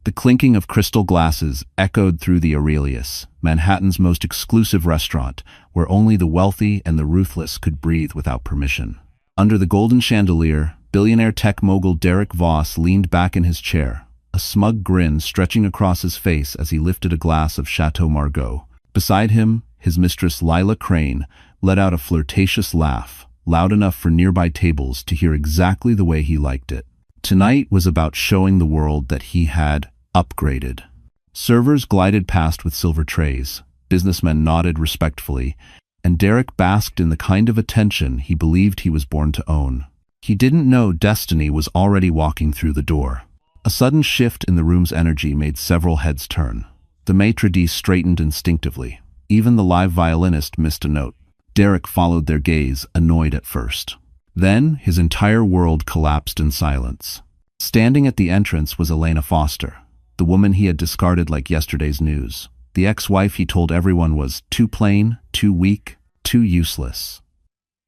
The clinking of crystal glasses echoed through the Aurelius, Manhattan's most exclusive restaurant, where only the wealthy and the ruthless could breathe without permission. Under the golden chandelier, billionaire tech mogul Derek Voss leaned back in his chair, a smug grin stretching across his face as he lifted a glass of Chateau Margaux. Beside him, his mistress Lila Crane let out a flirtatious laugh, loud enough for nearby tables to hear exactly the way he liked it. Tonight was about showing the world that he had upgraded. Servers glided past with silver trays, businessmen nodded respectfully, and Derek basked in the kind of attention he believed he was born to own. He didn't know destiny was already walking through the door. A sudden shift in the room's energy made several heads turn. The maitre d' straightened instinctively. Even the live violinist missed a note. Derek followed their gaze, annoyed at first. Then, his entire world collapsed in silence. Standing at the entrance was Elena Foster, the woman he had discarded like yesterday's news. The ex-wife he told everyone was too plain, too weak, too useless.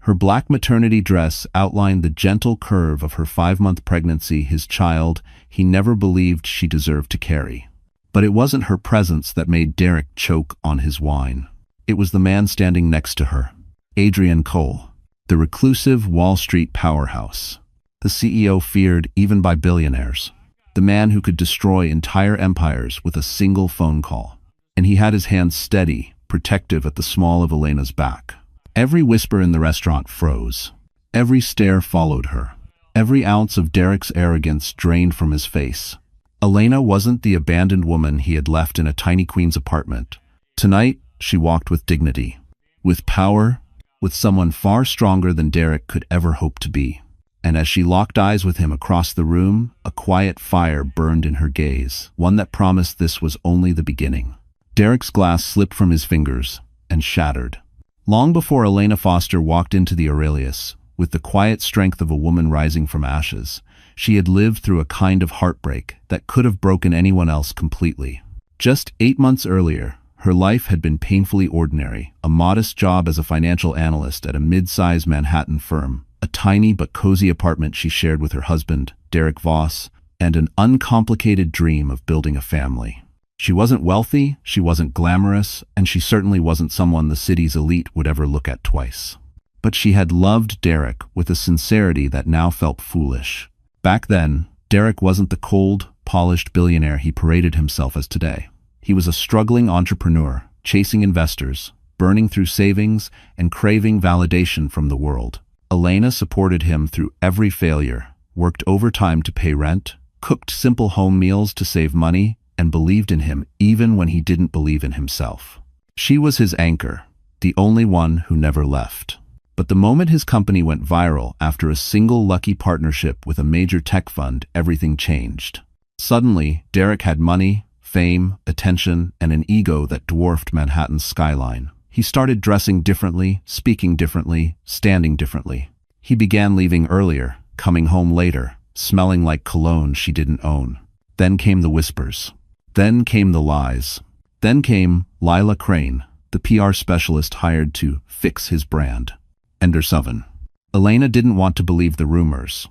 Her black maternity dress outlined the gentle curve of her 5-month pregnancy, his child he never believed she deserved to carry. But it wasn't her presence that made Derek choke on his wine. It was the man standing next to her, Adrian Cole, the reclusive Wall Street powerhouse. The CEO feared even by billionaires. The man who could destroy entire empires with a single phone call. And he had his hands steady, protective at the small of Elena's back. Every whisper in the restaurant froze. Every stare followed her. Every ounce of Derek's arrogance drained from his face. Elena wasn't the abandoned woman he had left in a tiny Queens apartment. Tonight, she walked with dignity, with power, with someone far stronger than Derek could ever hope to be. And as she locked eyes with him across the room, a quiet fire burned in her gaze, one that promised this was only the beginning. Derek's glass slipped from his fingers and shattered. Long before Elena Foster walked into the Aurelius, with the quiet strength of a woman rising from ashes, she had lived through a kind of heartbreak that could have broken anyone else completely. Just 8 months earlier, her life had been painfully ordinary, a modest job as a financial analyst at a mid-sized Manhattan firm, a tiny but cozy apartment she shared with her husband, Derek Voss, and an uncomplicated dream of building a family. She wasn't wealthy, she wasn't glamorous, and she certainly wasn't someone the city's elite would ever look at twice. But she had loved Derek with a sincerity that now felt foolish. Back then, Derek wasn't the cold, polished billionaire he paraded himself as today. He was a struggling entrepreneur, chasing investors, burning through savings, and craving validation from the world. Elena supported him through every failure, worked overtime to pay rent, cooked simple home meals to save money, and believed in him even when he didn't believe in himself. She was his anchor, the only one who never left. But the moment his company went viral after a single lucky partnership with a major tech fund, everything changed. Suddenly, Derek had money, fame, attention, and an ego that dwarfed Manhattan's skyline. He started dressing differently, speaking differently, standing differently. He began leaving earlier, coming home later, smelling like cologne she didn't own. Then came the whispers. Then came the lies. Then came Lila Crane, the PR specialist hired to fix his brand. Ender 7. Elena didn't want to believe the rumors.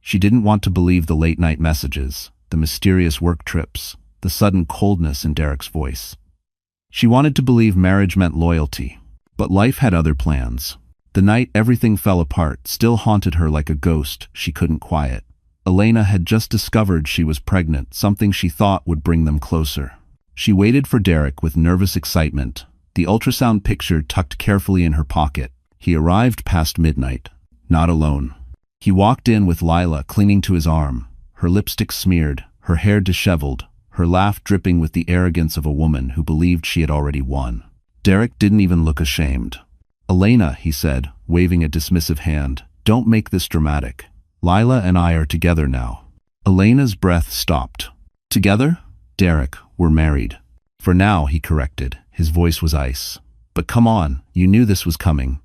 She didn't want to believe the late-night messages, the mysterious work trips, the sudden coldness in Derek's voice. She wanted to believe marriage meant loyalty, but life had other plans. The night everything fell apart still haunted her like a ghost she couldn't quiet. Elena had just discovered she was pregnant, something she thought would bring them closer. She waited for Derek with nervous excitement, the ultrasound picture tucked carefully in her pocket. He arrived past midnight, not alone. He walked in with Lila clinging to his arm, her lipstick smeared, her hair disheveled, her laugh dripping with the arrogance of a woman who believed she had already won. Derek didn't even look ashamed. "Elena," he said, waving a dismissive hand, "don't make this dramatic. Lila and I are together now." Elena's breath stopped. "Together?" "Derek, we're married." "For now," he corrected. His voice was ice. "But come on, you knew this was coming.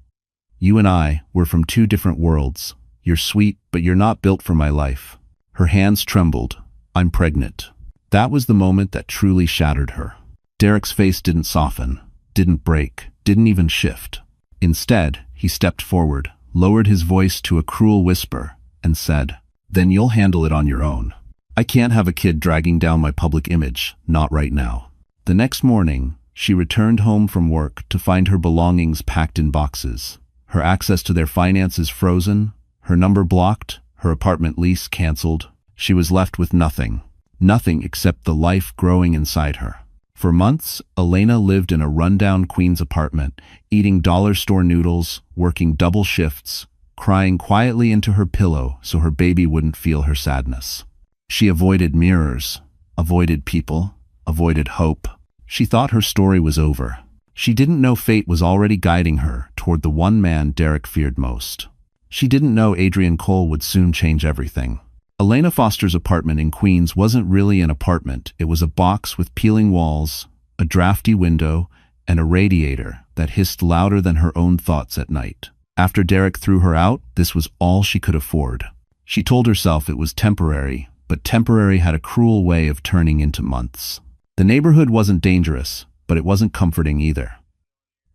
You and I, we're from two different worlds. You're sweet, but you're not built for my life." Her hands trembled. "I'm pregnant." That was the moment that truly shattered her. Derek's face didn't soften, didn't break, didn't even shift. Instead, he stepped forward, lowered his voice to a cruel whisper, and said, "Then you'll handle it on your own. I can't have a kid dragging down my public image, not right now. The next morning, she returned home from work to find her belongings packed in boxes, her access to their finances frozen, her number blocked, her apartment lease canceled. She was left with nothing. Nothing except the life growing inside her. For months, Elena lived in a rundown Queens apartment, eating dollar store noodles, working double shifts, crying quietly into her pillow so her baby wouldn't feel her sadness. She avoided mirrors, avoided people, avoided hope. She thought her story was over. She didn't know fate was already guiding her toward the one man Derek feared most. She didn't know Adrian Cole would soon change everything. Elena Foster's apartment in Queens wasn't really an apartment. It was a box with peeling walls, a drafty window, and a radiator that hissed louder than her own thoughts at night. After Derek threw her out, this was all she could afford. She told herself it was temporary, but temporary had a cruel way of turning into months. The neighborhood wasn't dangerous, but it wasn't comforting either.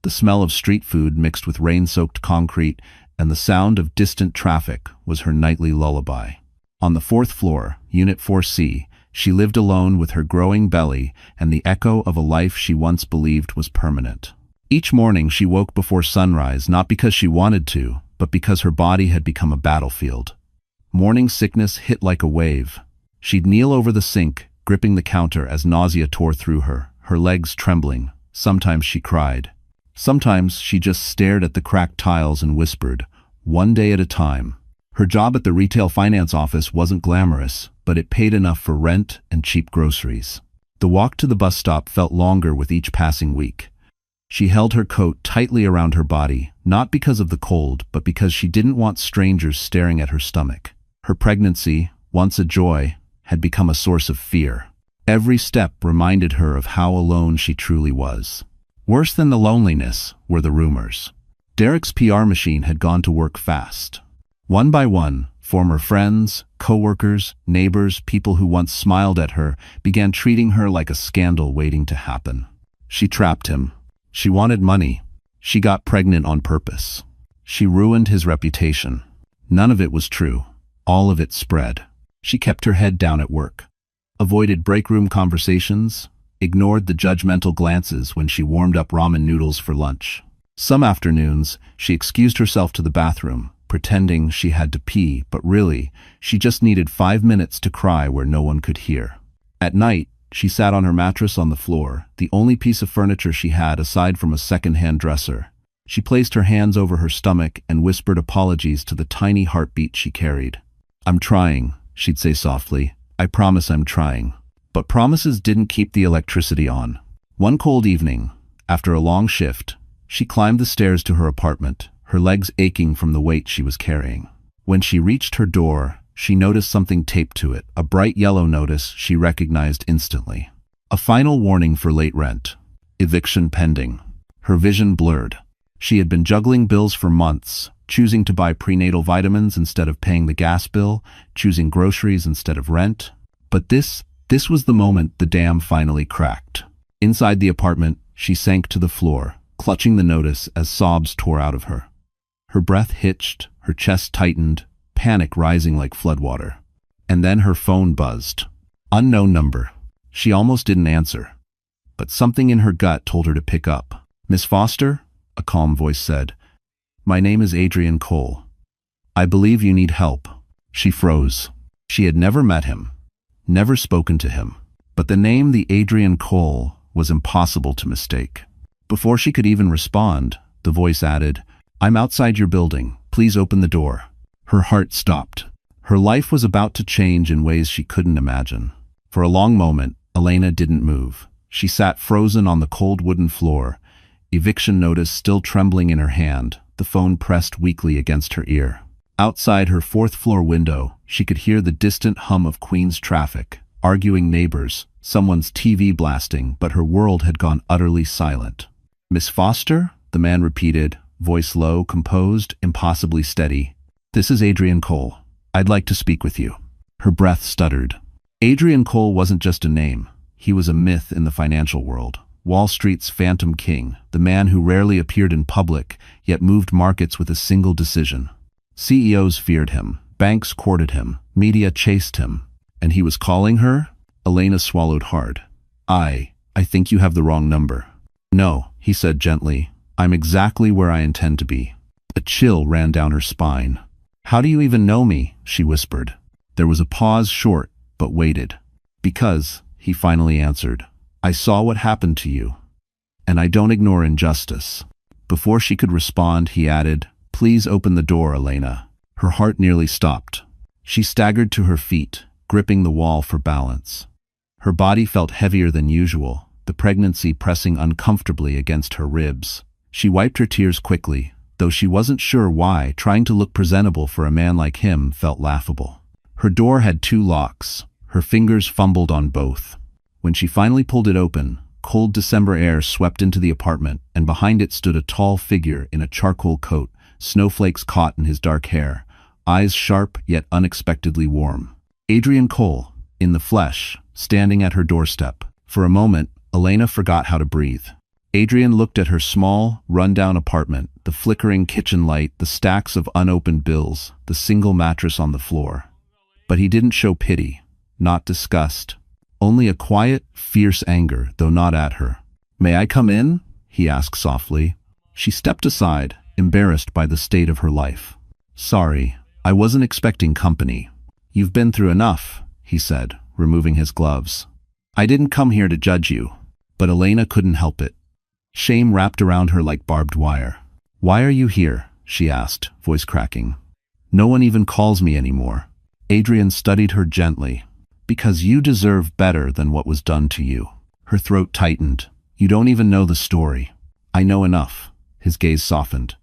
The smell of street food mixed with rain-soaked concrete and the sound of distant traffic was her nightly lullaby. On the 4th floor, Unit 4C, she lived alone with her growing belly and the echo of a life she once believed was permanent. Each morning she woke before sunrise not because she wanted to, but because her body had become a battlefield. Morning sickness hit like a wave. She'd kneel over the sink, gripping the counter as nausea tore through her, her legs trembling. Sometimes she cried. Sometimes she just stared at the cracked tiles and whispered, one day at a time. Her job at the retail finance office wasn't glamorous, but it paid enough for rent and cheap groceries. The walk to the bus stop felt longer with each passing week. She held her coat tightly around her body, not because of the cold, but because she didn't want strangers staring at her stomach. Her pregnancy, once a joy, had become a source of fear. Every step reminded her of how alone she truly was. Worse than the loneliness were the rumors. Derek's PR machine had gone to work fast. One by one, former friends, co-workers, neighbors, people who once smiled at her, began treating her like a scandal waiting to happen. She trapped him. She wanted money. She got pregnant on purpose. She ruined his reputation. None of it was true. All of it spread. She kept her head down at work, avoided break room conversations, ignored the judgmental glances when she warmed up ramen noodles for lunch. Some afternoons, she excused herself to the bathroom, pretending she had to pee, but really, she just needed 5 minutes to cry where no one could hear. At night, she sat on her mattress on the floor, the only piece of furniture she had aside from a second-hand dresser. She placed her hands over her stomach and whispered apologies to the tiny heartbeat she carried. "I'm trying," she'd say softly. "I promise I'm trying." But promises didn't keep the electricity on. One cold evening, after a long shift, she climbed the stairs to her apartment, her legs aching from the weight she was carrying. When she reached her door, she noticed something taped to it, a bright yellow notice she recognized instantly. A final warning for late rent. Eviction pending. Her vision blurred. She had been juggling bills for months, choosing to buy prenatal vitamins instead of paying the gas bill, choosing groceries instead of rent. But this was the moment the dam finally cracked. Inside the apartment, she sank to the floor, clutching the notice as sobs tore out of her. Her breath hitched, her chest tightened, panic rising like floodwater. And then her phone buzzed. Unknown number. She almost didn't answer. But something in her gut told her to pick up. "Miss Foster?" a calm voice said. "My name is Adrian Cole. I believe you need help." She froze. She had never met him, never spoken to him. But the name, the Adrian Cole, was impossible to mistake. Before she could even respond, the voice added, "I'm outside your building. Please open the door." Her heart stopped. Her life was about to change in ways she couldn't imagine. For a long moment, Elena didn't move. She sat frozen on the cold wooden floor, eviction notice still trembling in her hand, the phone pressed weakly against her ear. Outside her 4th floor window, she could hear the distant hum of Queens traffic, arguing neighbors, someone's TV blasting, but her world had gone utterly silent. "Miss Foster?" the man repeated, voice low, composed, impossibly steady. "This is Adrian Cole. I'd like to speak with you." Her breath stuttered. Adrian Cole wasn't just a name. He was a myth in the financial world. Wall Street's phantom king, the man who rarely appeared in public, yet moved markets with a single decision. CEOs feared him, banks courted him, media chased him, And he was calling her? Elena swallowed hard. I think you have the wrong number. No, he said gently. I'm exactly where I intend to be. A chill ran down her spine. How do you even know me? She whispered. There was a pause, short, but weighted. Because, he finally answered, I saw what happened to you. And I don't ignore injustice. Before she could respond, he added, Please open the door, Elena. Her heart nearly stopped. She staggered to her feet, gripping the wall for balance. Her body felt heavier than usual, the pregnancy pressing uncomfortably against her ribs. She wiped her tears quickly, though she wasn't sure why. Trying to look presentable for a man like him felt laughable. Her door had 2 locks. Her fingers fumbled on both. When she finally pulled it open, cold December air swept into the apartment, and behind it stood a tall figure in a charcoal coat, snowflakes caught in his dark hair, eyes sharp yet unexpectedly warm. Adrian Cole, in the flesh, standing at her doorstep. For a moment, Elena forgot how to breathe. Adrian looked at her small, run-down apartment, the flickering kitchen light, the stacks of unopened bills, the single mattress on the floor. But he didn't show pity, not disgust. Only a quiet, fierce anger, though not at her. May I come in? He asked softly. She stepped aside, embarrassed by the state of her life. Sorry, I wasn't expecting company. You've been through enough, he said, removing his gloves. I didn't come here to judge you. But Elena couldn't help it. Shame wrapped around her like barbed wire. Why are you here? She asked, voice cracking. No one even calls me anymore. Adrian studied her gently. Because you deserve better than what was done to you. Her throat tightened. You don't even know the story. I know enough. His gaze softened.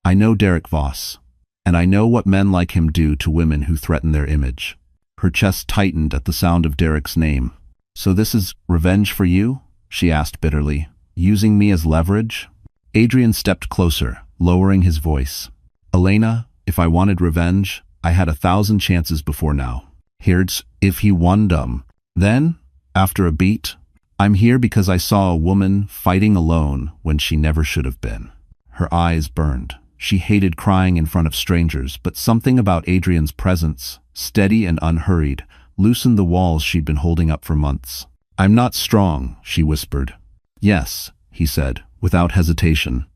I know Derek Voss. And I know what men like him do to women who threaten their image. Her chest tightened at the sound of Derek's name. So this is revenge for you? She asked bitterly. Using me as leverage? Adrian stepped closer, lowering his voice. Elena, if I wanted revenge, I had 1,000 chances before now. Here's if he won them. Then, after a beat, I'm here because I saw a woman fighting alone when she never should have been. Her eyes burned. She hated crying in front of strangers, but something about Adrian's presence, steady and unhurried, loosened the walls she'd been holding up for months. I'm not strong, she whispered. Yes, he said, without hesitation.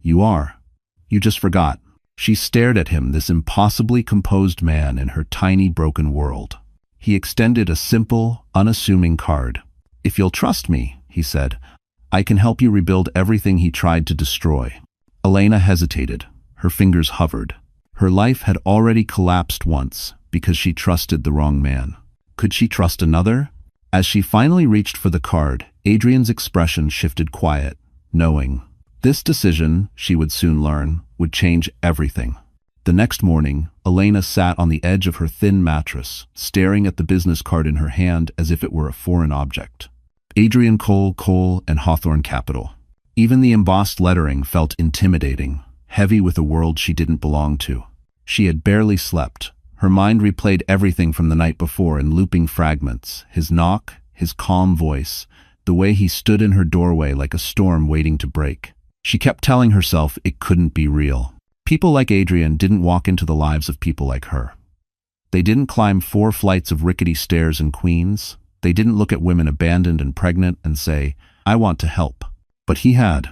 You are. You just forgot. She stared at him, this impossibly composed man in her tiny, broken world. He extended a simple, unassuming card. If you'll trust me, he said, I can help you rebuild everything he tried to destroy. Elena hesitated. Her fingers hovered. Her life had already collapsed once because she trusted the wrong man. Could she trust another? As she finally reached for the card, Adrian's expression shifted quiet, knowing. This decision, she would soon learn, would change everything. The next morning, Elena sat on the edge of her thin mattress, staring at the business card in her hand as if it were a foreign object. Adrian Cole and Hawthorne Capital. Even the embossed lettering felt intimidating, heavy with a world she didn't belong to. She had barely slept. Her mind replayed everything from the night before in looping fragments, his knock, his calm voice, the way he stood in her doorway like a storm waiting to break. She kept telling herself it couldn't be real. People like Adrian didn't walk into the lives of people like her. They didn't climb 4 flights of rickety stairs in Queens. They didn't look at women abandoned and pregnant and say, I want to help. But he had.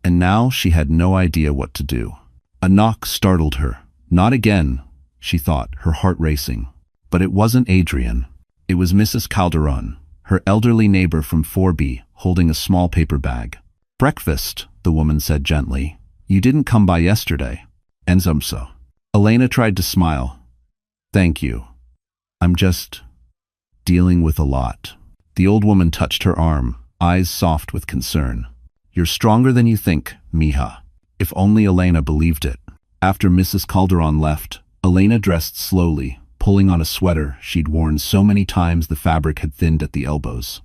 And now she had no idea what to do. A knock startled her. Not again, she thought, her heart racing. But it wasn't Adrian. It was Mrs. Calderon, her elderly neighbor from 4B, holding a small paper bag. Breakfast, the woman said gently. You didn't come by yesterday. And so. Elena tried to smile. Thank you. I'm just dealing with a lot. The old woman touched her arm, eyes soft with concern. You're stronger than you think, mija. If only Elena believed it. After Mrs. Calderon left, Elena dressed slowly, pulling on a sweater she'd worn so many times the fabric had thinned at the elbows.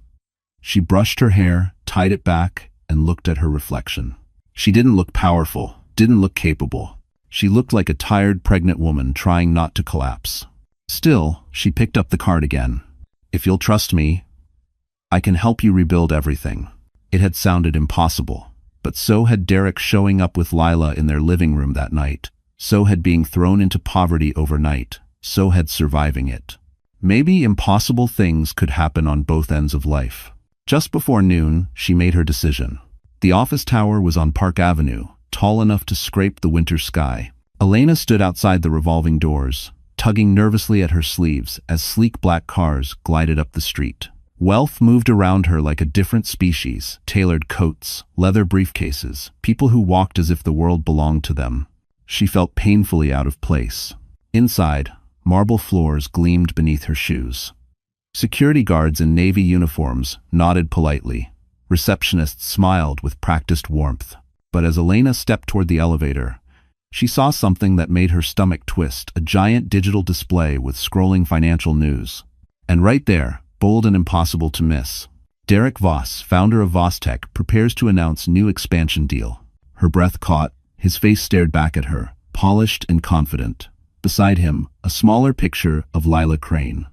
She brushed her hair, tied it back, and looked at her reflection. She didn't look powerful, didn't look capable. She looked like a tired, pregnant woman trying not to collapse. Still, she picked up the card again. If you'll trust me, I can help you rebuild everything. It had sounded impossible, but so had Derek showing up with Lila in their living room that night. So had being thrown into poverty overnight. So had surviving it. Maybe impossible things could happen on both ends of life. Just before noon, she made her decision. The office tower was on Park Avenue, tall enough to scrape the winter sky. Elena stood outside the revolving doors, tugging nervously at her sleeves as sleek black cars glided up the street. Wealth moved around her like a different species, tailored coats, leather briefcases, people who walked as if the world belonged to them. She felt painfully out of place. Inside, marble floors gleamed beneath her shoes. Security guards in navy uniforms nodded politely. Receptionists smiled with practiced warmth. But as Elena stepped toward the elevator, she saw something that made her stomach twist, a giant digital display with scrolling financial news. And right there, bold and impossible to miss, Derek Voss, founder of Voss Tech, prepares to announce new expansion deal. Her breath caught, his face stared back at her, polished and confident. Beside him, a smaller picture of Lila Crane.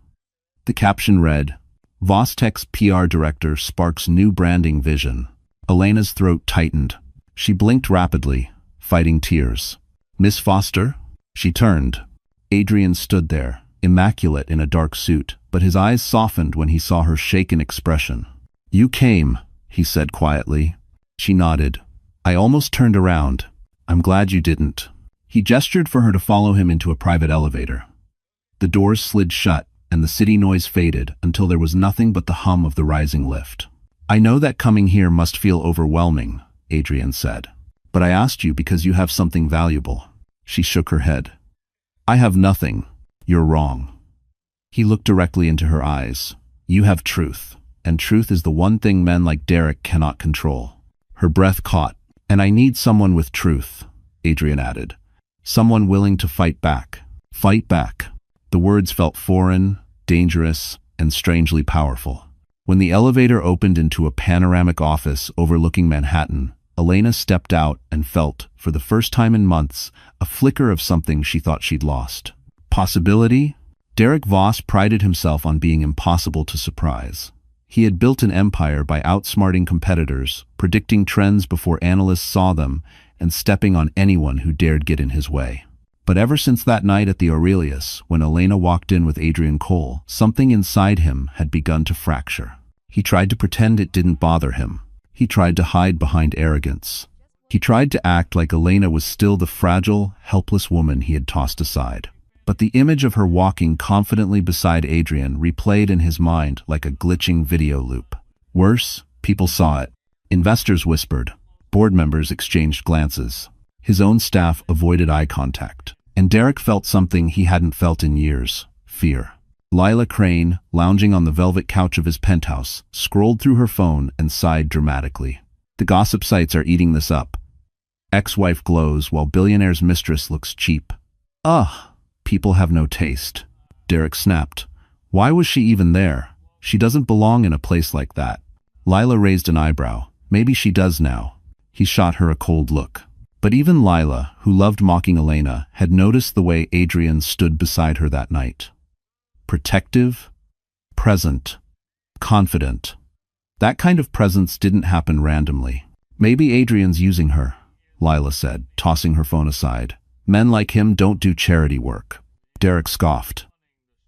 The caption read, "Voss Tech's PR director sparks new branding vision." Elena's throat tightened. She blinked rapidly, fighting tears. "Miss Foster?" She turned. Adrian stood there, immaculate in a dark suit, but his eyes softened when he saw her shaken expression. "You came," he said quietly. She nodded. "I almost turned around. I'm glad you didn't." He gestured for her to follow him into a private elevator. The doors slid shut, and the city noise faded until there was nothing but the hum of the rising lift. "I know that coming here must feel overwhelming," Adrian said. "But I asked you because you have something valuable." She shook her head. "I have nothing. You're wrong." He looked directly into her eyes. "You have truth, and truth is the one thing men like Derek cannot control." Her breath caught. "And I need someone with truth," Adrian added. "Someone willing to fight back." Fight back. The words felt foreign, dangerous, and strangely powerful. When the elevator opened into a panoramic office overlooking Manhattan, Elena stepped out and felt, for the first time in months, a flicker of something she thought she'd lost. Possibility? Derek Voss prided himself on being impossible to surprise. He had built an empire by outsmarting competitors, predicting trends before analysts saw them, and stepping on anyone who dared get in his way. But ever since that night at the Aurelius, when Elena walked in with Adrian Cole, something inside him had begun to fracture. He tried to pretend it didn't bother him. He tried to hide behind arrogance. He tried to act like Elena was still the fragile, helpless woman he had tossed aside. But the image of her walking confidently beside Adrian replayed in his mind like a glitching video loop. Worse, people saw it. Investors whispered. Board members exchanged glances. His own staff avoided eye contact. And Derek felt something he hadn't felt in years: fear. Lila Crane, lounging on the velvet couch of his penthouse, scrolled through her phone and sighed dramatically. The gossip sites are eating this up. Ex-wife glows while billionaire's mistress looks cheap. Ugh, people have no taste. Derek snapped. Why was she even there? She doesn't belong in a place like that. Lila raised an eyebrow. Maybe she does now. He shot her a cold look. But even Lila, who loved mocking Elena, had noticed the way Adrian stood beside her that night. Protective, present, confident. That kind of presence didn't happen randomly. Maybe Adrian's using her, Lila said, tossing her phone aside. Men like him don't do charity work. Derek scoffed.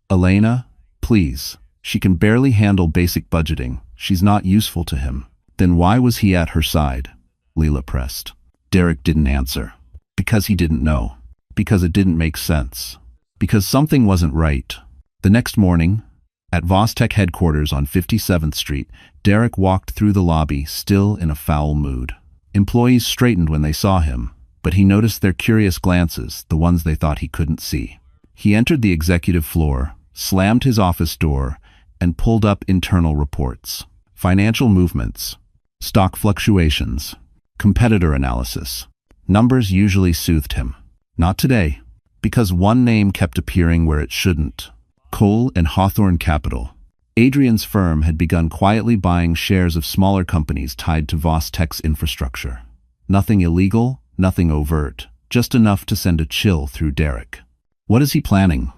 Elena, please. She can barely handle basic budgeting. She's not useful to him. Then why was he at her side? Lila pressed. Derek didn't answer. Because he didn't know. Because it didn't make sense. Because something wasn't right. The next morning, at Voss Tech headquarters on 57th Street, Derek walked through the lobby, still in a foul mood. Employees straightened when they saw him, but he noticed their curious glances, the ones they thought he couldn't see. He entered the executive floor, slammed his office door, and pulled up internal reports. Financial movements, stock fluctuations, competitor analysis. Numbers usually soothed him. Not today, because one name kept appearing where it shouldn't. Cole and Hawthorne Capital. Adrian's firm had begun quietly buying shares of smaller companies tied to Voss Tech's infrastructure. Nothing illegal, nothing overt, just enough to send a chill through Derek. What is he planning?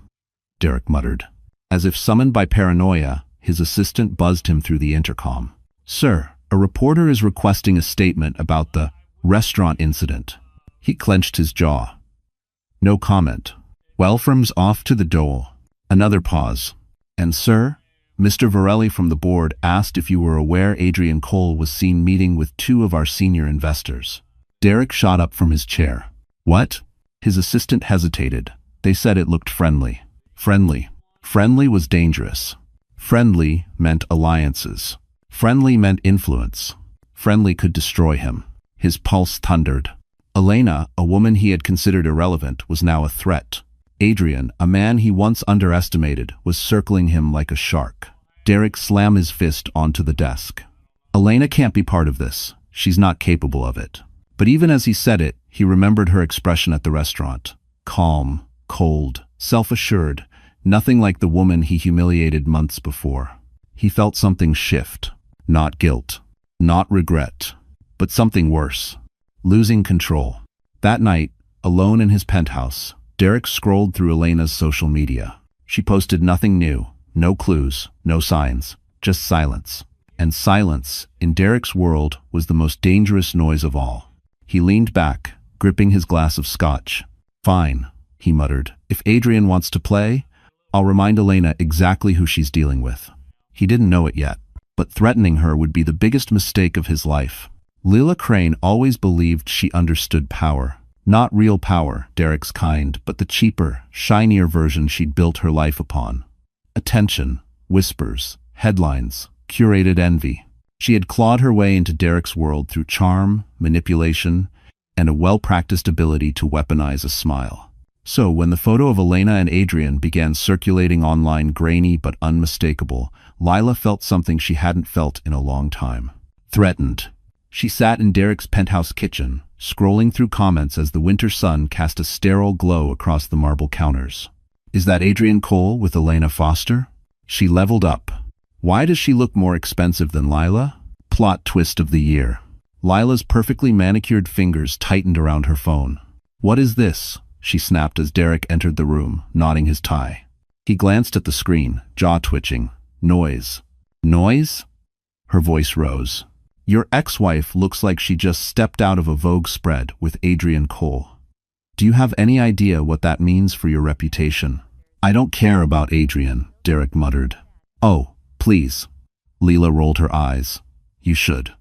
Derek muttered. As if summoned by paranoia, his assistant buzzed him through the intercom. Sir, a reporter is requesting a statement about the restaurant incident. He clenched his jaw. No comment. Welfram's off to the door. Another pause. And sir, Mr. Varelli from the board asked if you were aware Adrian Cole was seen meeting with two of our senior investors. Derek shot up from his chair. What? His assistant hesitated. They said it looked friendly. Friendly. Friendly was dangerous. Friendly meant alliances. Friendly meant influence. Friendly could destroy him. His pulse thundered. Elena, a woman he had considered irrelevant, was now a threat. Adrian, a man he once underestimated, was circling him like a shark. Derek slammed his fist onto the desk. Elena can't be part of this. She's not capable of it. But even as he said it, he remembered her expression at the restaurant. Calm, cold, self-assured, nothing like the woman he humiliated months before. He felt something shift. Not guilt. Not regret. But something worse. Losing control. That night, alone in his penthouse, Derek scrolled through Elena's social media. She posted nothing new, no clues, no signs, just silence. And silence, in Derek's world, was the most dangerous noise of all. He leaned back, gripping his glass of scotch. Fine, he muttered. If Adrian wants to play, I'll remind Elena exactly who she's dealing with. He didn't know it yet, but threatening her would be the biggest mistake of his life. Lila Crane always believed she understood power. Not real power, Derek's kind, but the cheaper, shinier version she'd built her life upon. Attention, whispers, headlines, curated envy. She had clawed her way into Derek's world through charm, manipulation, and a well-practiced ability to weaponize a smile. So, when the photo of Elena and Adrian began circulating online, grainy but unmistakable, Lila felt something she hadn't felt in a long time. Threatened. She sat in Derek's penthouse kitchen, scrolling through comments as the winter sun cast a sterile glow across the marble counters. Is that Adrian Cole with Elena Foster? She leveled up. Why does she look more expensive than Lila? Plot twist of the year. Lila's perfectly manicured fingers tightened around her phone. What is this? She snapped as Derek entered the room, knotting his tie. He glanced at the screen, jaw twitching. Noise. Noise? Her voice rose. Your ex-wife looks like she just stepped out of a Vogue spread with Adrian Cole. Do you have any idea what that means for your reputation? I don't care about Adrian, Derek muttered. Oh, please. Lila rolled her eyes. You should.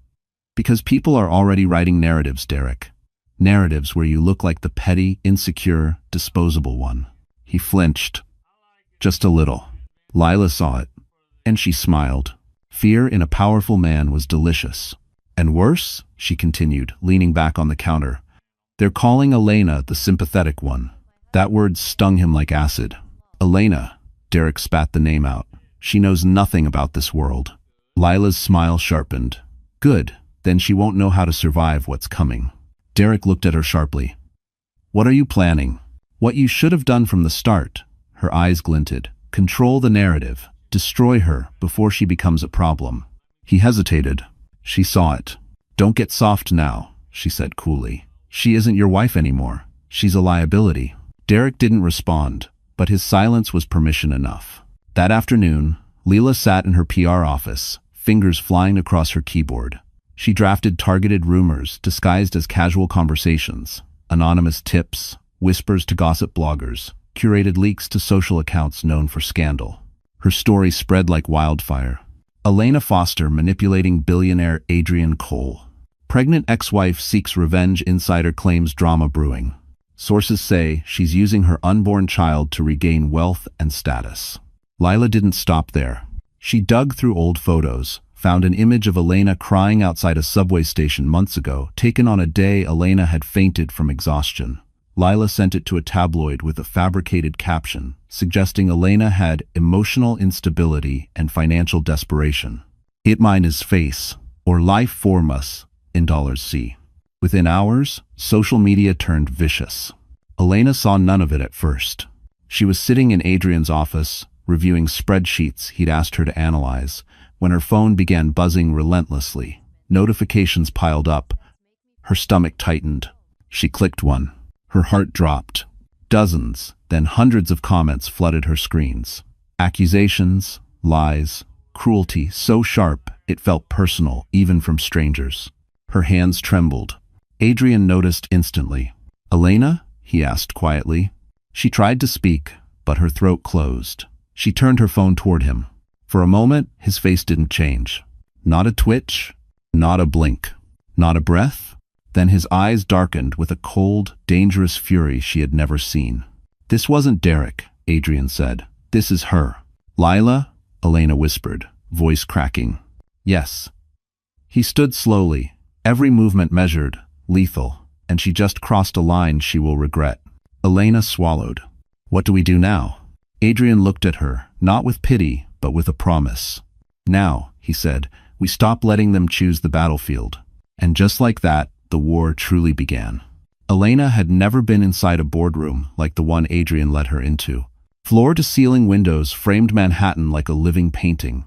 Because people are already writing narratives, Derek. Narratives where you look like the petty, insecure, disposable one. He flinched. Just a little. Lila saw it, and she smiled. Fear in a powerful man was delicious. And worse, she continued, leaning back on the counter. They're calling Elena the sympathetic one. That word stung him like acid. Elena, Derek spat the name out. She knows nothing about this world. Lila's smile sharpened. Good, then she won't know how to survive what's coming. Derek looked at her sharply. What are you planning? What you should have done from the start. Her eyes glinted. Control the narrative. Destroy her before she becomes a problem. He hesitated. She saw it. Don't get soft now, she said coolly. She isn't your wife anymore. She's a liability. Derek didn't respond, but his silence was permission enough. That afternoon, Lila sat in her PR office, fingers flying across her keyboard. She drafted targeted rumors disguised as casual conversations, anonymous tips, whispers to gossip bloggers, curated leaks to social accounts known for scandal. Her story spread like wildfire. Elena Foster manipulating billionaire Adrian Cole. Pregnant ex-wife seeks revenge, insider claims drama brewing. Sources say she's using her unborn child to regain wealth and status. Lila didn't stop there. She dug through old photos, found an image of Elena crying outside a subway station months ago, taken on a day Elena had fainted from exhaustion. Lila sent it to a tabloid with a fabricated caption, suggesting Elena had emotional instability and financial desperation. It mine his face, or life form us, in $C. Within hours, social media turned vicious. Elena saw none of it at first. She was sitting in Adrian's office, reviewing spreadsheets he'd asked her to analyze, when her phone began buzzing relentlessly. Notifications piled up. Her stomach tightened. She clicked one. Her heart dropped. Dozens, then hundreds of comments flooded her screens. Accusations, lies, cruelty so sharp it felt personal even from strangers. Her hands trembled. Adrian noticed instantly. Elena? He asked quietly. She tried to speak, but her throat closed. She turned her phone toward him. For a moment, his face didn't change. Not a twitch, not a blink, not a breath. Then his eyes darkened with a cold, dangerous fury she had never seen. "This wasn't Derek," Adrian said. "This is her." "Lila?" Elena whispered, voice cracking. "Yes." He stood slowly, every movement measured, lethal, and she just crossed a line she will regret. Elena swallowed. "What do we do now?" Adrian looked at her, not with pity, but with a promise. "Now," he said, "we stop letting them choose the battlefield." And just like that, the war truly began. Elena had never been inside a boardroom like the one Adrian led her into. Floor-to-ceiling windows framed Manhattan like a living painting.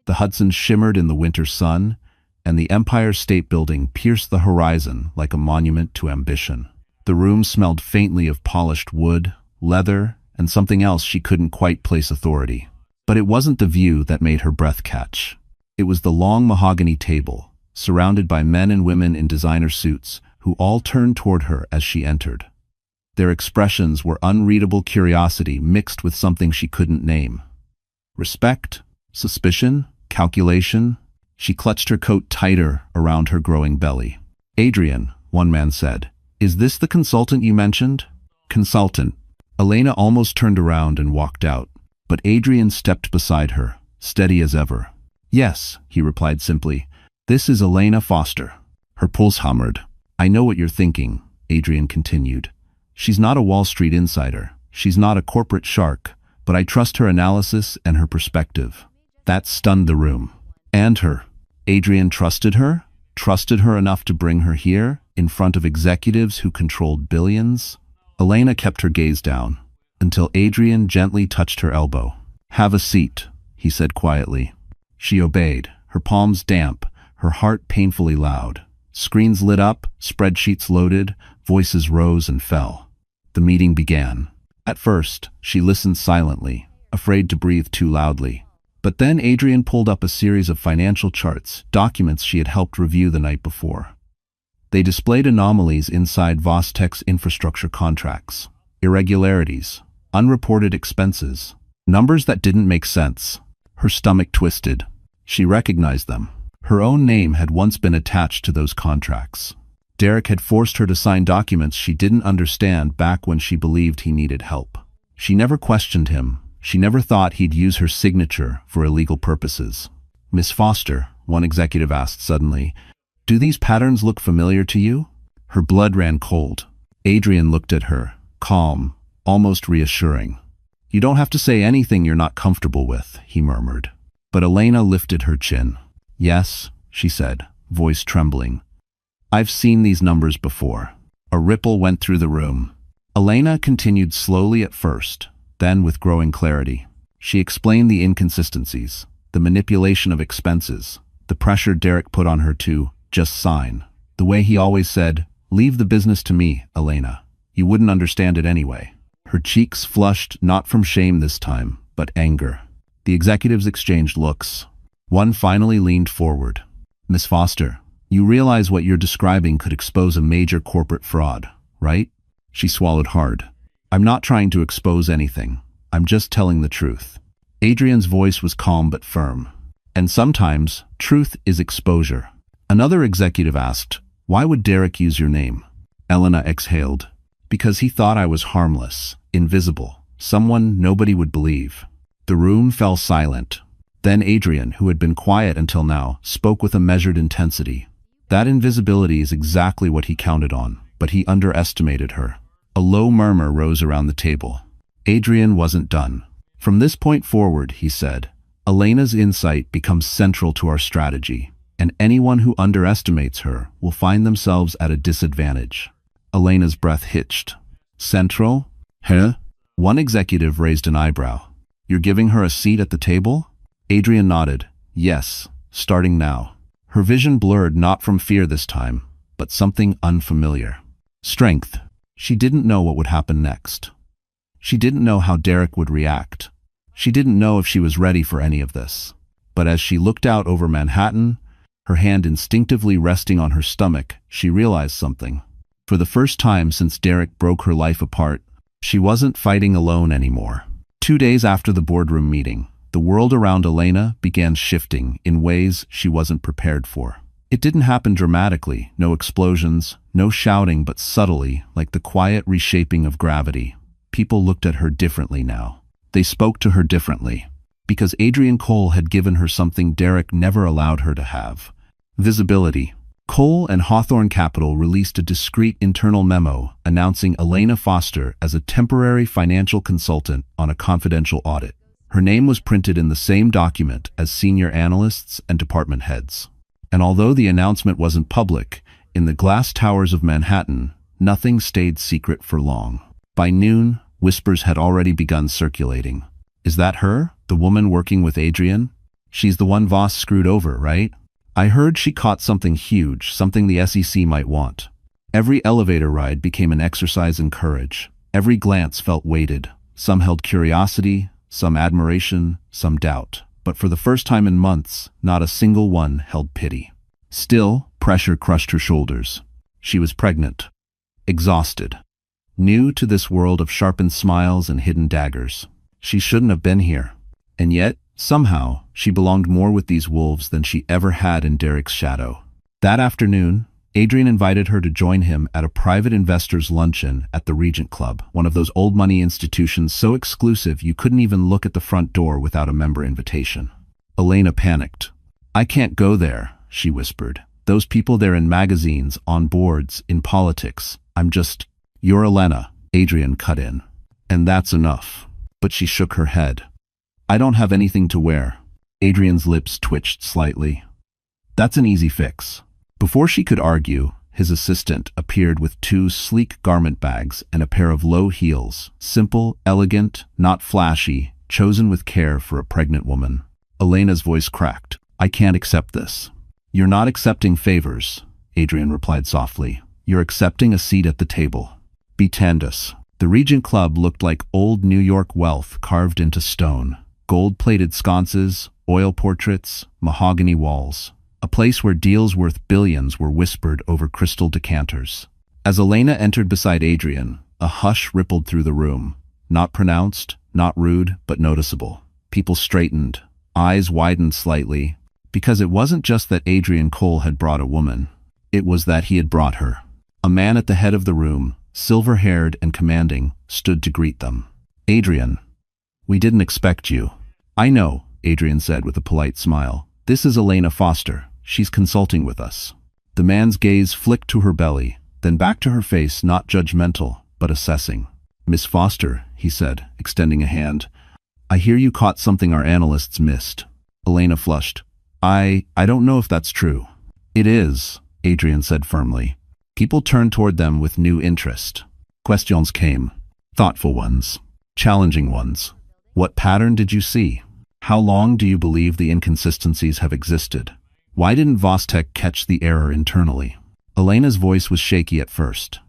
The Hudson shimmered in the winter sun, and the Empire State Building pierced the horizon like a monument to ambition. The room smelled faintly of polished wood, leather, and something else she couldn't quite place authority. But it wasn't the view that made her breath catch. It was the long mahogany table, surrounded by men and women in designer suits, who all turned toward her as she entered. Their expressions were unreadable curiosity mixed with something she couldn't name. Respect? Suspicion? Calculation? She clutched her coat tighter around her growing belly. "Adrian," one man said, "is this the consultant you mentioned?" "Consultant." Elena almost turned around and walked out, but Adrian stepped beside her, steady as ever. "Yes," he replied simply, "this is Elena Foster." Her pulse hammered. "I know what you're thinking," Adrian continued. "She's not a Wall Street insider. She's not a corporate shark, but I trust her analysis and her perspective." That stunned the room. And her. Adrian trusted her? Trusted her enough to bring her here, in front of executives who controlled billions? Elena kept her gaze down, until Adrian gently touched her elbow. "Have a seat," he said quietly. She obeyed, her palms damp, her heart painfully loud. Screens lit up, spreadsheets loaded, voices rose and fell. The meeting began. At first, she listened silently, afraid to breathe too loudly. But then Adrian pulled up a series of financial charts, documents she had helped review the night before. They displayed anomalies inside Vostek's infrastructure contracts, irregularities, unreported expenses, numbers that didn't make sense. Her stomach twisted. She recognized them. Her own name had once been attached to those contracts. Derek had forced her to sign documents she didn't understand back when she believed he needed help. She never questioned him. She never thought he'd use her signature for illegal purposes. "Miss Foster," one executive asked suddenly, "do these patterns look familiar to you?" Her blood ran cold. Adrian looked at her, calm, almost reassuring. "You don't have to say anything you're not comfortable with," he murmured. But Elena lifted her chin. "Yes," she said, voice trembling. "I've seen these numbers before." A ripple went through the room. Elena continued slowly at first, then with growing clarity. She explained the inconsistencies, the manipulation of expenses, the pressure Derek put on her to just sign. The way he always said, "Leave the business to me, Elena. You wouldn't understand it anyway." Her cheeks flushed not from shame this time, but anger. The executives exchanged looks. One finally leaned forward. "Miss Foster, you realize what you're describing could expose a major corporate fraud, right?" She swallowed hard. "I'm not trying to expose anything. I'm just telling the truth." Adrian's voice was calm but firm. "And sometimes, truth is exposure." Another executive asked, "Why would Derek use your name?" Elena exhaled. "Because he thought I was harmless, invisible, someone nobody would believe." The room fell silent. Then Adrian, who had been quiet until now, spoke with a measured intensity. That invisibility is exactly what he counted on, but he underestimated her. A low murmur rose around the table. Adrian wasn't done. "From this point forward," he said, "Elena's insight becomes central to our strategy, and anyone who underestimates her will find themselves at a disadvantage." Elena's breath hitched. "Central? Huh?" One executive raised an eyebrow. "You're giving her a seat at the table?" Adrian nodded. "Yes, starting now." Her vision blurred not from fear this time, but something unfamiliar. Strength. She didn't know what would happen next. She didn't know how Derek would react. She didn't know if she was ready for any of this. But as she looked out over Manhattan, her hand instinctively resting on her stomach, she realized something. For the first time since Derek broke her life apart, she wasn't fighting alone anymore. 2 days after the boardroom meeting, the world around Elena began shifting in ways she wasn't prepared for. It didn't happen dramatically, no explosions, no shouting, but subtly, like the quiet reshaping of gravity. People looked at her differently now. They spoke to her differently, because Adrian Cole had given her something Derek never allowed her to have: visibility. Cole and Hawthorne Capital released a discreet internal memo announcing Elena Foster as a temporary financial consultant on a confidential audit. Her name was printed in the same document as senior analysts and department heads. And although the announcement wasn't public, in the glass towers of Manhattan, nothing stayed secret for long. By noon, whispers had already begun circulating. Is that her, the woman working with Adrian? She's the one Voss screwed over, right? I heard she caught something huge, something the SEC might want. Every elevator ride became an exercise in courage. Every glance felt weighted. Some held curiosity, some admiration, some doubt. But for the first time in months, not a single one held pity. Still, pressure crushed her shoulders. She was pregnant, exhausted, new to this world of sharpened smiles and hidden daggers. She shouldn't have been here. And yet, somehow, she belonged more with these wolves than she ever had in Derek's shadow. That afternoon, Adrian invited her to join him at a private investors' luncheon at the Regent Club, one of those old money institutions so exclusive you couldn't even look at the front door without a member invitation. Elena panicked. I can't go there, she whispered. Those people there in magazines, on boards, in politics. You're Elena, Adrian cut in. And that's enough. But she shook her head. I don't have anything to wear. Adrian's lips twitched slightly. That's an easy fix. Before she could argue, his assistant appeared with 2 sleek garment bags and a pair of low heels, simple, elegant, not flashy, chosen with care for a pregnant woman. Elena's voice cracked. I can't accept this. You're not accepting favors, Adrian replied softly. You're accepting a seat at the table. Be Tandus. The Regent Club looked like old New York wealth carved into stone. Gold-plated sconces, oil portraits, mahogany walls. A place where deals worth billions were whispered over crystal decanters. As Elena entered beside Adrian, a hush rippled through the room. Not pronounced, not rude, but noticeable. People straightened, eyes widened slightly, because it wasn't just that Adrian Cole had brought a woman. It was that he had brought her. A man at the head of the room, silver-haired and commanding, stood to greet them. Adrian, we didn't expect you. I know, Adrian said with a polite smile. This is Elena Foster. She's consulting with us. The man's gaze flicked to her belly, then back to her face, not judgmental, but assessing. Miss Foster, he said, extending a hand. I hear you caught something our analysts missed. Elena flushed. I don't know if that's true. It is, Adrian said firmly. People turned toward them with new interest. Questions came. Thoughtful ones. Challenging ones. What pattern did you see? How long do you believe the inconsistencies have existed? Why didn't Vostek catch the error internally? Elena's voice was shaky at first,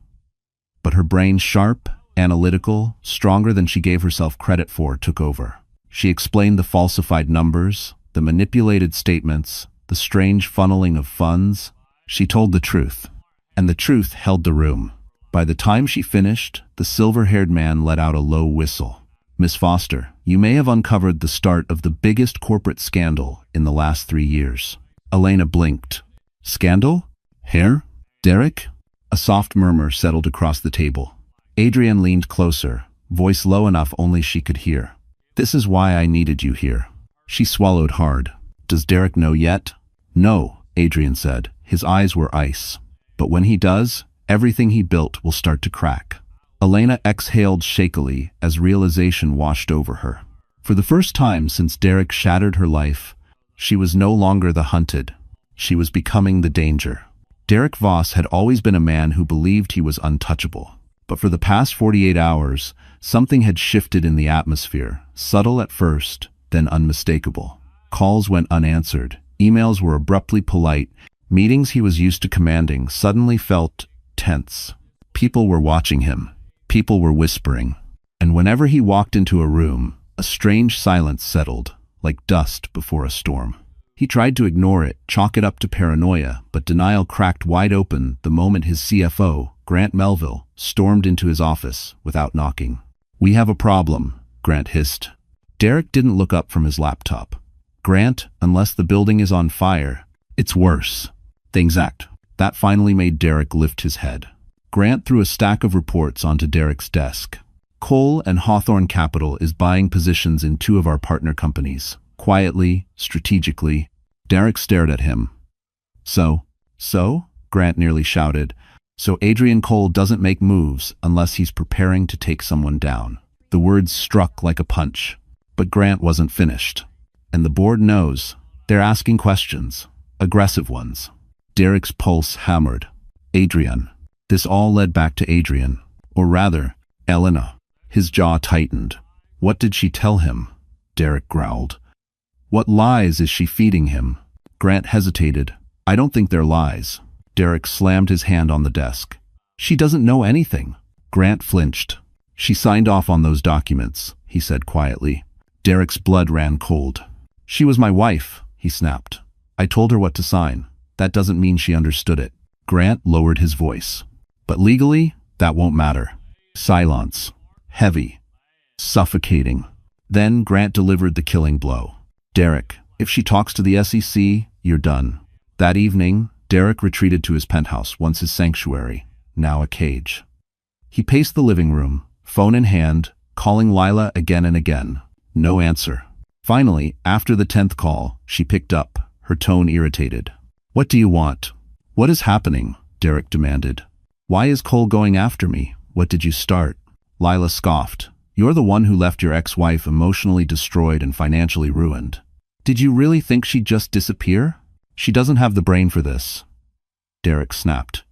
but her brain, sharp, analytical, stronger than she gave herself credit for, took over. She explained the falsified numbers, the manipulated statements, the strange funneling of funds. She told the truth, and the truth held the room. By the time she finished, the silver-haired man let out a low whistle. Miss Foster, you may have uncovered the start of the biggest corporate scandal in the last 3 years. Elena blinked. Scandal? Hair? Derek? A soft murmur settled across the table. Adrian leaned closer, voice low enough only she could hear. This is why I needed you here. She swallowed hard. Does Derek know yet? No, Adrian said. His eyes were ice. But when he does, everything he built will start to crack. Elena exhaled shakily as realization washed over her. For the first time since Derek shattered her life, she was no longer the hunted. She was becoming the danger. Derek Voss had always been a man who believed he was untouchable. But for the past 48 hours, something had shifted in the atmosphere, subtle at first, then unmistakable. Calls went unanswered. Emails were abruptly polite. Meetings he was used to commanding suddenly felt tense. People were watching him. People were whispering. And whenever he walked into a room, a strange silence settled, like dust before a storm. He tried to ignore it, chalk it up to paranoia, but denial cracked wide open the moment his CFO, Grant Melville, stormed into his office without knocking. We have a problem, Grant hissed. Derek didn't look up from his laptop. Grant, unless the building is on fire, it's worse. Things act. That finally made Derek lift his head. Grant threw a stack of reports onto Derek's desk. Cole and Hawthorne Capital is buying positions in 2 of our partner companies. Quietly, strategically. Derek stared at him. So? Grant nearly shouted. So Adrian Cole doesn't make moves unless he's preparing to take someone down. The words struck like a punch. But Grant wasn't finished. And the board knows. They're asking questions. Aggressive ones. Derek's pulse hammered. Adrian. This all led back to Adrian. Or rather, Elena. His jaw tightened. What did she tell him? Derek growled. What lies is she feeding him? Grant hesitated. I don't think they're lies. Derek slammed his hand on the desk. She doesn't know anything. Grant flinched. She signed off on those documents, he said quietly. Derek's blood ran cold. She was my wife, he snapped. I told her what to sign. That doesn't mean she understood it. Grant lowered his voice. But legally, that won't matter. Silence. Heavy. Suffocating. Then Grant delivered the killing blow. Derek, if she talks to the SEC, you're done. That evening, Derek retreated to his penthouse, once his sanctuary, now a cage. He paced the living room, phone in hand, calling Lila again and again. No answer. Finally, after the 10th call, she picked up, her tone irritated. What do you want? What is happening? Derek demanded. Why is Cole going after me? What did you start? Lila scoffed. You're the one who left your ex-wife emotionally destroyed and financially ruined. Did you really think she'd just disappear? She doesn't have the brain for this. Derek snapped.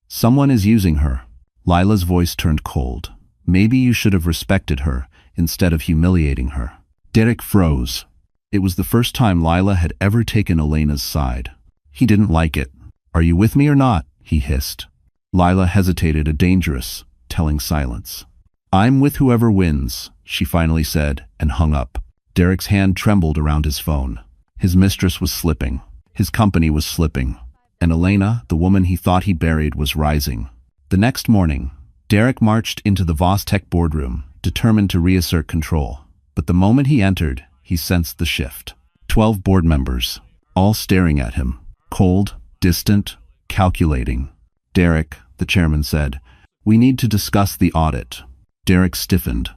Someone is using her. Lila's voice turned cold. Maybe you should have respected her instead of humiliating her. Derek froze. It was the first time Lila had ever taken Elena's side. He didn't like it. Are you with me or not? He hissed. Lila hesitated, a dangerous, telling silence. I'm with whoever wins, she finally said, and hung up. Derek's hand trembled around his phone. His mistress was slipping. His company was slipping. And Elena, the woman he thought he buried, was rising. The next morning, Derek marched into the Voss Tech boardroom, determined to reassert control. But the moment he entered, he sensed the shift. 12 board members, all staring at him. Cold, distant, calculating. Derek, the chairman said, we need to discuss the audit. Derek stiffened.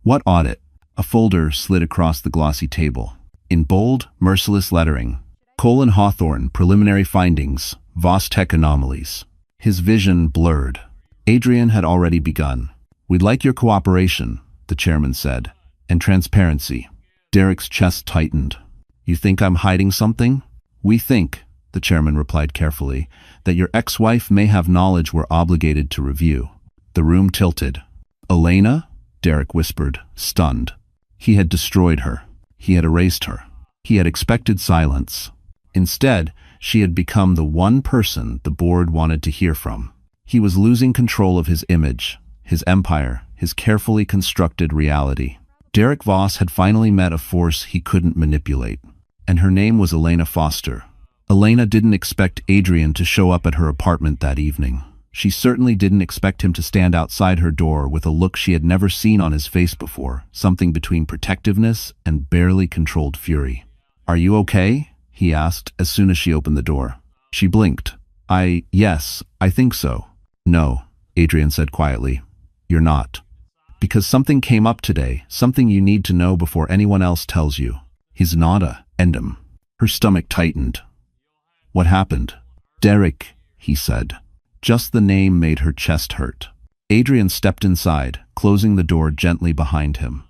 What audit? A folder slid across the glossy table. In bold, merciless lettering, Cole and Hawthorne, preliminary findings, Voss Tech anomalies. His vision blurred. Adrian had already begun. We'd like your cooperation, the chairman said, and transparency. Derek's chest tightened. You think I'm hiding something? We think, the chairman replied carefully, that your ex-wife may have knowledge we're obligated to review. The room tilted. Elena? Derek whispered, stunned. He had destroyed her. He had erased her. He had expected silence. Instead, she had become the one person the board wanted to hear from. He was losing control of his image, his empire, his carefully constructed reality. Derek Voss had finally met a force he couldn't manipulate. And her name was Elena Foster. Elena didn't expect Adrian to show up at her apartment that evening. She certainly didn't expect him to stand outside her door with a look she had never seen on his face before, something between protectiveness and barely controlled fury. Are you okay? He asked as soon as she opened the door. She blinked. Yes, I think so. No, Adrian said quietly. You're not. Because something came up today, something you need to know before anyone else tells you. He's not a endem. Her stomach tightened. What happened? Derek, he said. Just the name made her chest hurt. Adrian stepped inside, closing the door gently behind him.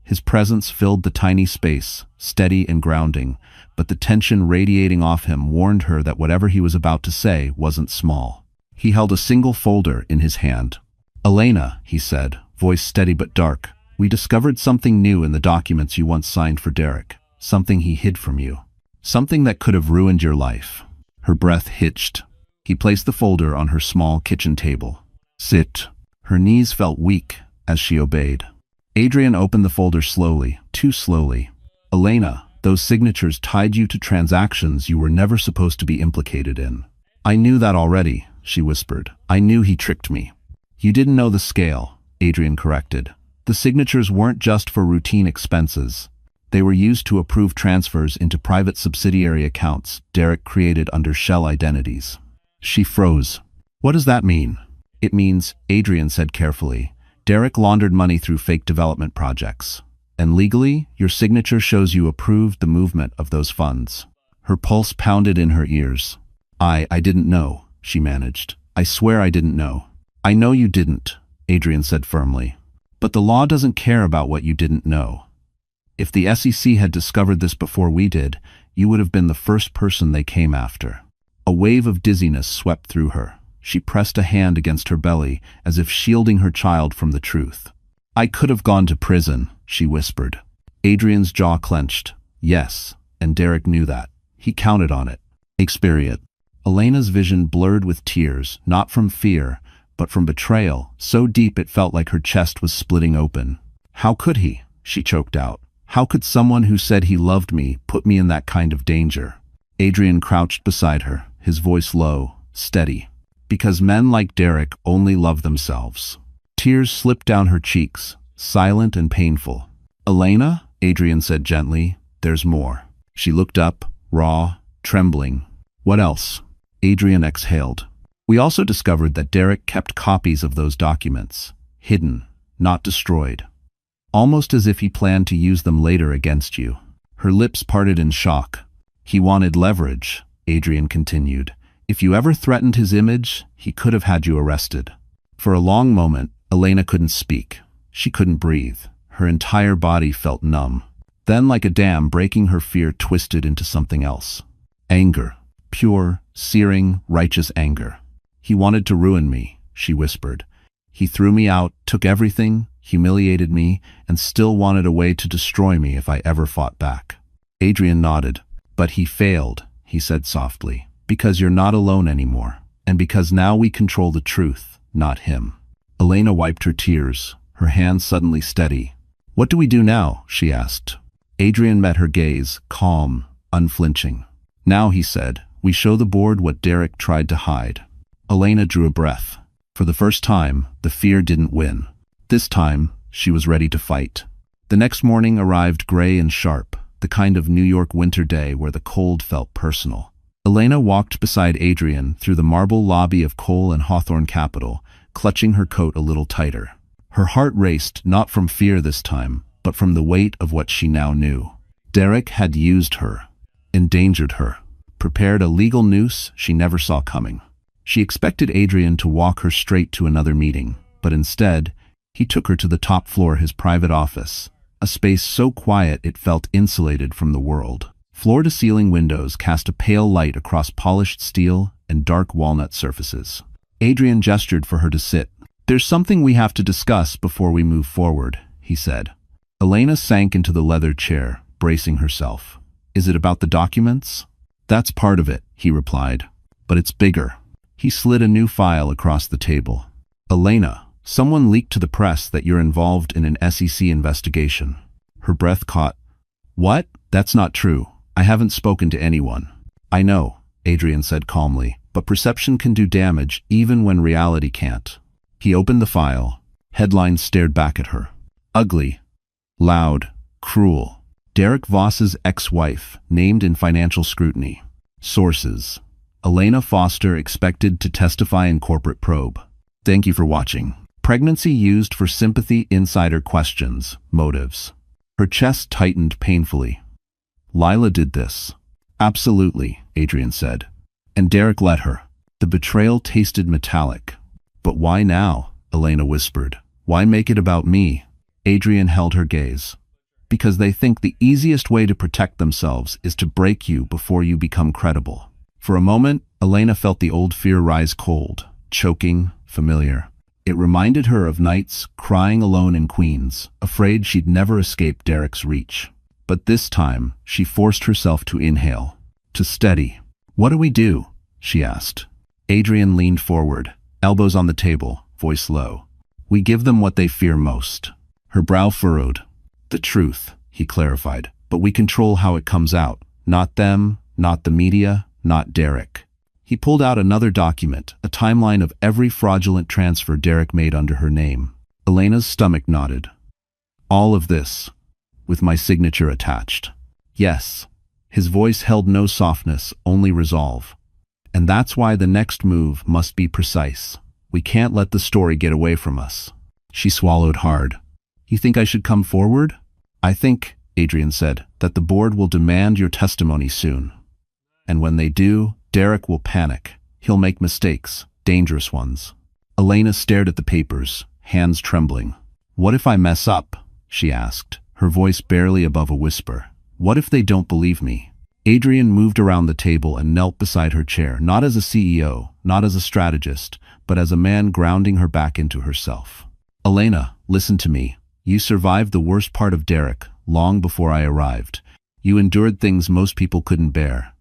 His presence filled the tiny space, steady and grounding, but the tension radiating off him warned her that whatever he was about to say wasn't small. He held a single folder in his hand. Elena, he said, voice steady but dark, we discovered something new in the documents you once signed for Derek, something he hid from you. Something that could have ruined your life. Her breath hitched. He placed the folder on her small kitchen table. Sit. Her knees felt weak as she obeyed. Adrian opened the folder slowly, too slowly. Elena, those signatures tied you to transactions you were never supposed to be implicated in. I knew that already, she whispered. I knew he tricked me. You didn't know the scale, Adrian corrected. The signatures weren't just for routine expenses. They were used to approve transfers into private subsidiary accounts Derek created under shell identities. She froze. What does that mean? It means, Adrian said carefully, Derek laundered money through fake development projects. And legally, your signature shows you approved the movement of those funds. Her pulse pounded in her ears. I didn't know, she managed. I swear I didn't know. I know you didn't, Adrian said firmly. But the law doesn't care about what you didn't know. If the SEC had discovered this before we did, you would have been the first person they came after. A wave of dizziness swept through her. She pressed a hand against her belly, as if shielding her child from the truth. I could have gone to prison, she whispered. Adrian's jaw clenched. Yes, and Derek knew that. He counted on it. Experience. Elena's vision blurred with tears, not from fear, but from betrayal, so deep it felt like her chest was splitting open. How could he? She choked out. How could someone who said he loved me put me in that kind of danger? Adrian crouched beside her, his voice low, steady. Because men like Derek only love themselves. Tears slipped down her cheeks, silent and painful. Elena, Adrian said gently, there's more. She looked up, raw, trembling. What else? Adrian exhaled. We also discovered that Derek kept copies of those documents, hidden, not destroyed. Almost as if he planned to use them later against you. Her lips parted in shock. He wanted leverage, Adrian continued. If you ever threatened his image, he could have had you arrested. For a long moment, Elena couldn't speak. She couldn't breathe. Her entire body felt numb. Then, like a dam breaking, her fear twisted into something else. Anger. Pure, searing, righteous anger. He wanted to ruin me, she whispered. He threw me out, took everything, humiliated me, and still wanted a way to destroy me if I ever fought back. Adrian nodded. But he failed, he said softly. Because you're not alone anymore, and because now we control the truth, not him. Elena wiped her tears, her hands suddenly steady. What do we do now? She asked. Adrian met her gaze, calm, unflinching. Now, he said, we show the board what Derek tried to hide. Elena drew a breath. For the first time, the fear didn't win. This time, she was ready to fight. The next morning arrived gray and sharp, the kind of New York winter day where the cold felt personal. Elena walked beside Adrian through the marble lobby of Cole and Hawthorne Capital, clutching her coat a little tighter. Her heart raced not from fear this time, but from the weight of what she now knew. Derek had used her, endangered her, prepared a legal noose she never saw coming. She expected Adrian to walk her straight to another meeting, but instead, he took her to the top floor of his private office, a space so quiet it felt insulated from the world. Floor-to-ceiling windows cast a pale light across polished steel and dark walnut surfaces. Adrian gestured for her to sit. There's something we have to discuss before we move forward, he said. Elena sank into the leather chair, bracing herself. Is it about the documents? That's part of it, he replied. But it's bigger. He slid a new file across the table. Elena, someone leaked to the press that you're involved in an SEC investigation. Her breath caught. What? That's not true. I haven't spoken to anyone. I know, Adrian said calmly, but perception can do damage even when reality can't. He opened the file. Headlines stared back at her. Ugly. Loud. Cruel. Derek Voss's ex-wife, named in financial scrutiny. Sources. Elena Foster expected to testify in corporate probe. Thank you for watching. Pregnancy used for sympathy insider questions. Motives. Her chest tightened painfully. Lila did this. Absolutely, Adrian said. And Derek let her. The betrayal tasted metallic. But why now? Elena whispered. Why make it about me? Adrian held her gaze. Because they think the easiest way to protect themselves is to break you before you become credible. For a moment, Elena felt the old fear rise cold, choking, familiar. It reminded her of nights crying alone in Queens, afraid she'd never escape Derek's reach. But this time, she forced herself to inhale, to steady. What do we do? She asked. Adrian leaned forward, elbows on the table, voice low. We give them what they fear most. Her brow furrowed. The truth, he clarified, but we control how it comes out. Not them, not the media, not Derek. He pulled out another document, a timeline of every fraudulent transfer Derek made under her name. Elena's stomach knotted. All of this, with my signature attached. Yes. His voice held no softness, only resolve. And that's why the next move must be precise. We can't let the story get away from us. She swallowed hard. You think I should come forward? I think, Adrian said, that the board will demand your testimony soon. And when they do, Derek will panic. He'll make mistakes, dangerous ones. Elena stared at the papers, hands trembling. What if I mess up? She asked, her voice barely above a whisper. What if they don't believe me? Adrian moved around the table and knelt beside her chair, not as a CEO, not as a strategist, but as a man grounding her back into herself. Elena, listen to me. You survived the worst part of Derek, long before I arrived. You endured things most people couldn't bear.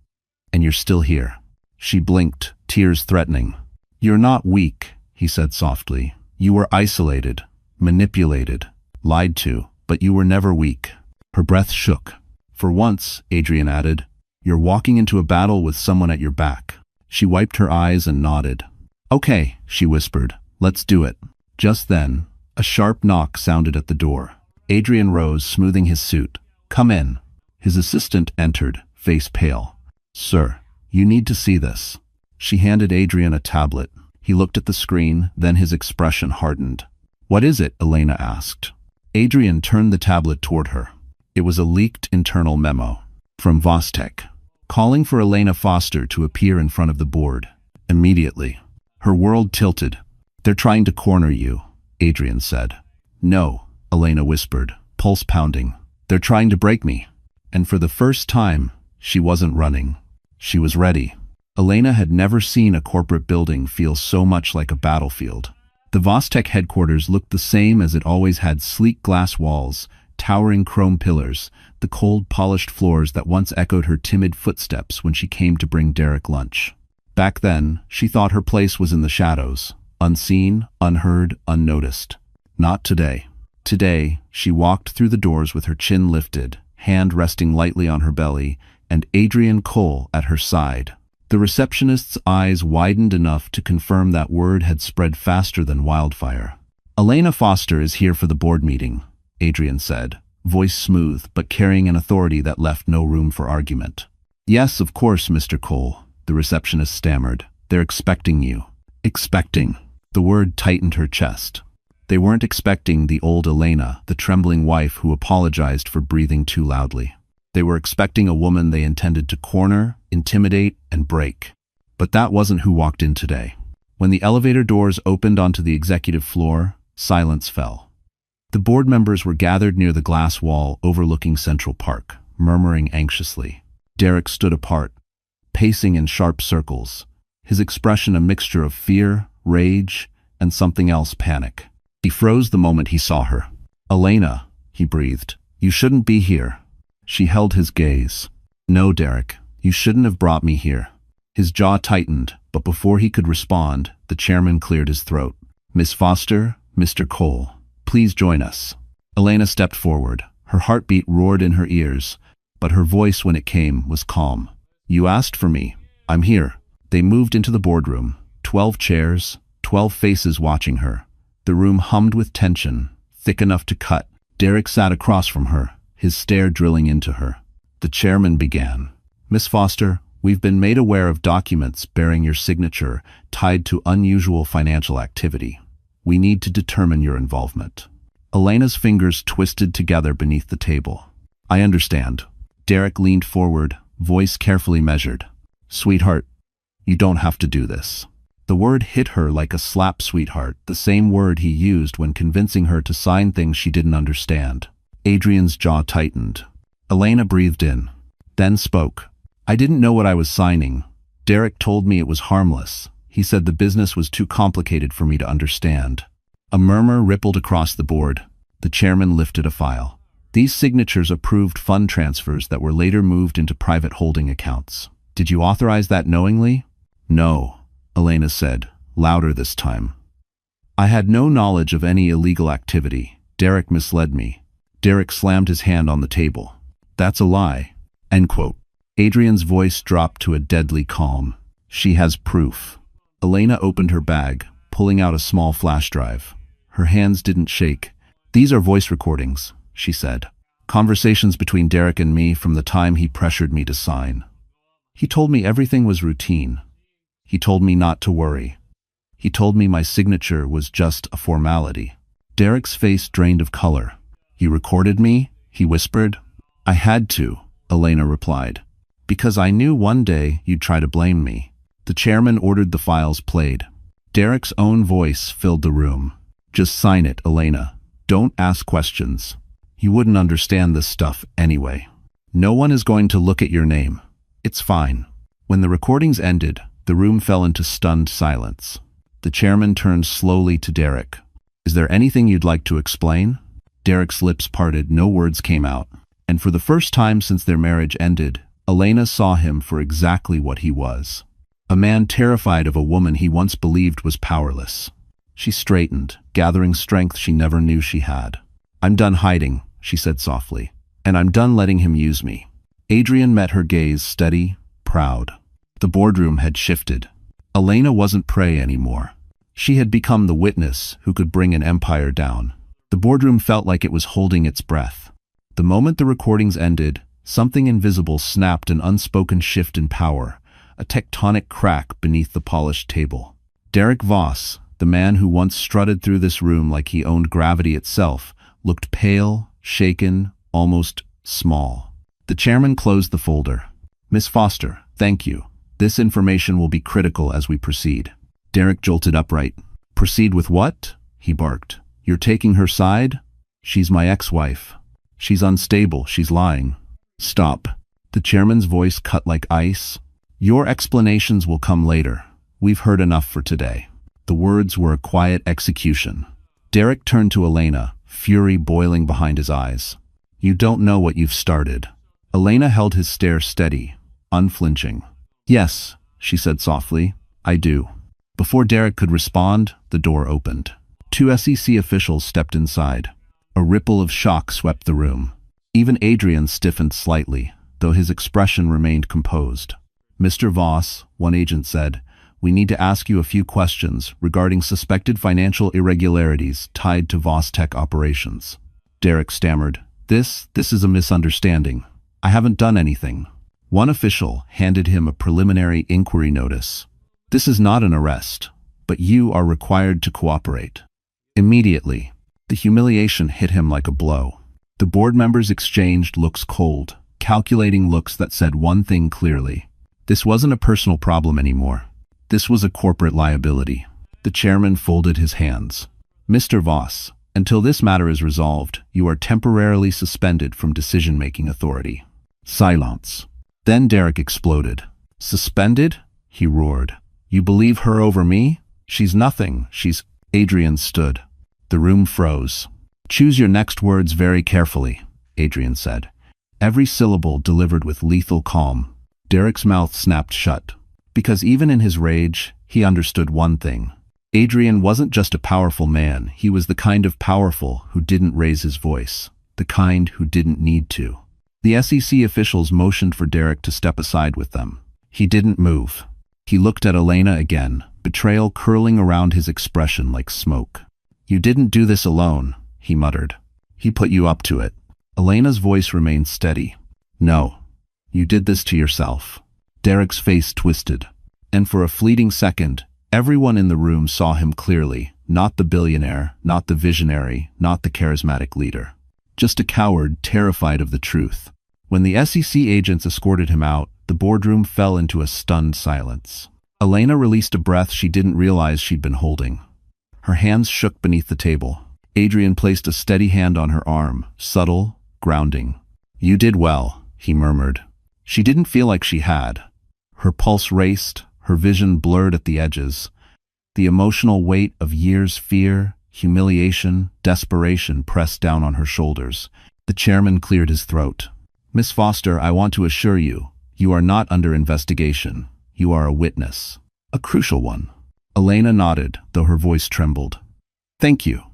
And you're still here. She blinked, tears threatening. You're not weak, he said softly. You were isolated, manipulated, lied to, but you were never weak. Her breath shook. For once, Adrian added, you're walking into a battle with someone at your back. She wiped her eyes and nodded. Okay, she whispered, let's do it. Just then, a sharp knock sounded at the door. Adrian rose, smoothing his suit. Come in. His assistant entered, face pale. Sir, you need to see this. She handed Adrian a tablet. He looked at the screen, then his expression hardened. What is it? Elena asked. Adrian turned the tablet toward her. It was a leaked internal memo from Vostek, calling for Elena Foster to appear in front of the board. Immediately, her world tilted. They're trying to corner you, Adrian said. No, Elena whispered, pulse pounding. They're trying to break me. And for the first time, she wasn't running. She was ready. Elena had never seen a corporate building feel so much like a battlefield. The Vostek headquarters looked the same as it always had: sleek glass walls, towering chrome pillars, the cold, polished floors that once echoed her timid footsteps when she came to bring Derek lunch. Back then, she thought her place was in the shadows, unseen, unheard, unnoticed. Not today. Today, she walked through the doors with her chin lifted, hand resting lightly on her belly, and Adrian Cole at her side. The receptionist's eyes widened enough to confirm that word had spread faster than wildfire. Elena Foster is here for the board meeting, Adrian said, voice smooth but carrying an authority that left no room for argument. Yes, of course, Mr. Cole, the receptionist stammered. They're expecting you. Expecting. The word tightened her chest. They weren't expecting the old Elena, the trembling wife who apologized for breathing too loudly. They were expecting a woman they intended to corner, intimidate, and break. But that wasn't who walked in today. When the elevator doors opened onto the executive floor, silence fell. The board members were gathered near the glass wall overlooking Central Park, murmuring anxiously. Derek stood apart, pacing in sharp circles, his expression a mixture of fear, rage, and something else: panic. He froze the moment he saw her. Elena, he breathed, you shouldn't be here. She held his gaze. No, Derek, you shouldn't have brought me here. His jaw tightened, but before he could respond, the chairman cleared his throat. Miss Foster, Mr. Cole, please join us. Elena stepped forward. Her heartbeat roared in her ears, but her voice, when it came, was calm. You asked for me. I'm here. They moved into the boardroom. 12 chairs, 12 faces watching her. The room hummed with tension, thick enough to cut. Derek sat across from her, his stare drilling into her. The chairman began. Miss Foster, we've been made aware of documents bearing your signature tied to unusual financial activity. We need to determine your involvement. Elena's fingers twisted together beneath the table. I understand. Derek leaned forward, voice carefully measured. Sweetheart, you don't have to do this. The word hit her like a slap, sweetheart, the same word he used when convincing her to sign things she didn't understand. Adrian's jaw tightened. Elena breathed in, then spoke. I didn't know what I was signing. Derek told me it was harmless. He said the business was too complicated for me to understand. A murmur rippled across the board. The chairman lifted a file. These signatures approved fund transfers that were later moved into private holding accounts. Did you authorize that knowingly? No, Elena said, louder this time. I had no knowledge of any illegal activity. Derek misled me. Derek slammed his hand on the table. That's a lie. End quote. Adrian's voice dropped to a deadly calm. She has proof. Elena opened her bag, pulling out a small flash drive. Her hands didn't shake. These are voice recordings. she said. Conversations between Derek and me from the time he pressured me to sign. He told me everything was routine. He told me not to worry. He told me my signature was just a formality. Derek's face drained of color. You recorded me? He whispered. I had to, Elena replied. Because I knew one day you'd try to blame me. The chairman ordered the files played. Derek's own voice filled the room. Just sign it, Elena. Don't ask questions. You wouldn't understand this stuff anyway. No one is going to look at your name. It's fine. When the recordings ended, the room fell into stunned silence. The chairman turned slowly to Derek. Is there anything you'd like to explain? Derek's lips parted, no words came out. And for the first time since their marriage ended, Elena saw him for exactly what he was. A man terrified of a woman he once believed was powerless. She straightened, gathering strength she never knew she had. I'm done hiding, she said softly. And I'm done letting him use me. Adrian met her gaze, steady, proud. The boardroom had shifted. Elena wasn't prey anymore. She had become the witness who could bring an empire down. The boardroom felt like it was holding its breath. The moment the recordings ended, something invisible snapped, an unspoken shift in power, a tectonic crack beneath the polished table. Derek Voss, the man who once strutted through this room like he owned gravity itself, looked pale, shaken, almost small. The chairman closed the folder. Miss Foster, thank you. This information will be critical as we proceed. Derek jolted upright. Proceed with what? He barked. You're taking her side? She's my ex-wife. She's unstable, she's lying. Stop. The chairman's voice cut like ice. Your explanations will come later. We've heard enough for today. The words were a quiet execution. Derek turned to Elena, fury boiling behind his eyes. You don't know what you've started. Elena held his stare steady, unflinching. Yes, she said softly, I do. Before Derek could respond, the door opened. 2 SEC officials stepped inside. A ripple of shock swept the room. Even Adrian stiffened slightly, though his expression remained composed. Mr. Voss, one agent said, we need to ask you a few questions regarding suspected financial irregularities tied to Voss Tech operations. Derek stammered, This is a misunderstanding. I haven't done anything. One official handed him a preliminary inquiry notice. This is not an arrest, but you are required to cooperate. Immediately, the humiliation hit him like a blow. The board members exchanged looks, cold, calculating looks that said one thing clearly. This wasn't a personal problem anymore. This was a corporate liability. The chairman folded his hands. Mr. Voss, until this matter is resolved, you are temporarily suspended from decision-making authority. Silence. Then Derek exploded. Suspended? He roared. You believe her over me? She's nothing. Adrian stood. The room froze. Choose your next words very carefully, Adrian said. Every syllable delivered with lethal calm. Derek's mouth snapped shut. Because even in his rage, he understood one thing. Adrian wasn't just a powerful man, he was the kind of powerful who didn't raise his voice, the kind who didn't need to. The SEC officials motioned for Derek to step aside with them. He didn't move. He looked at Elena again, betrayal curling around his expression like smoke. You didn't do this alone, he muttered. He put you up to it. Elena's voice remained steady. No, you did this to yourself. Derek's face twisted, and for a fleeting second, everyone in the room saw him clearly, not the billionaire, not the visionary, not the charismatic leader. Just a coward terrified of the truth. When the SEC agents escorted him out, the boardroom fell into a stunned silence. Elena released a breath she didn't realize she'd been holding. Her hands shook beneath the table. Adrian placed a steady hand on her arm, subtle, grounding. You did well, he murmured. She didn't feel like she had. Her pulse raced, her vision blurred at the edges. The emotional weight of years' fear, humiliation, desperation pressed down on her shoulders. The chairman cleared his throat. Miss Foster, I want to assure you, you are not under investigation. You are a witness. A crucial one. Elena nodded, though her voice trembled. Thank you.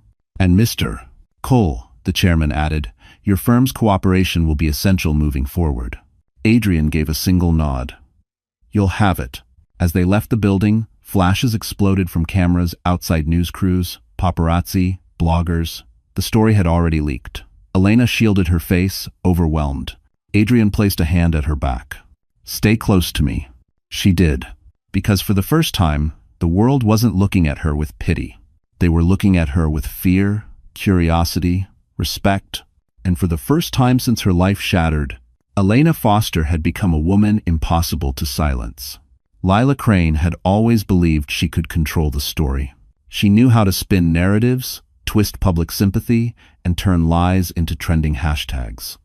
And Mr. Cole, the chairman added, your firm's cooperation will be essential moving forward. Adrian gave a single nod. You'll have it. As they left the building, flashes exploded from cameras outside news crews, paparazzi, bloggers. The story had already leaked. Elena shielded her face, overwhelmed. Adrian placed a hand at her back. "Stay close to me." She did. Because for the first time, the world wasn't looking at her with pity. They were looking at her with fear, curiosity, respect, and for the first time since her life shattered, Elena Foster had become a woman impossible to silence. Lila Crane had always believed she could control the story. She knew how to spin narratives, twist public sympathy, and turn lies into trending hashtags.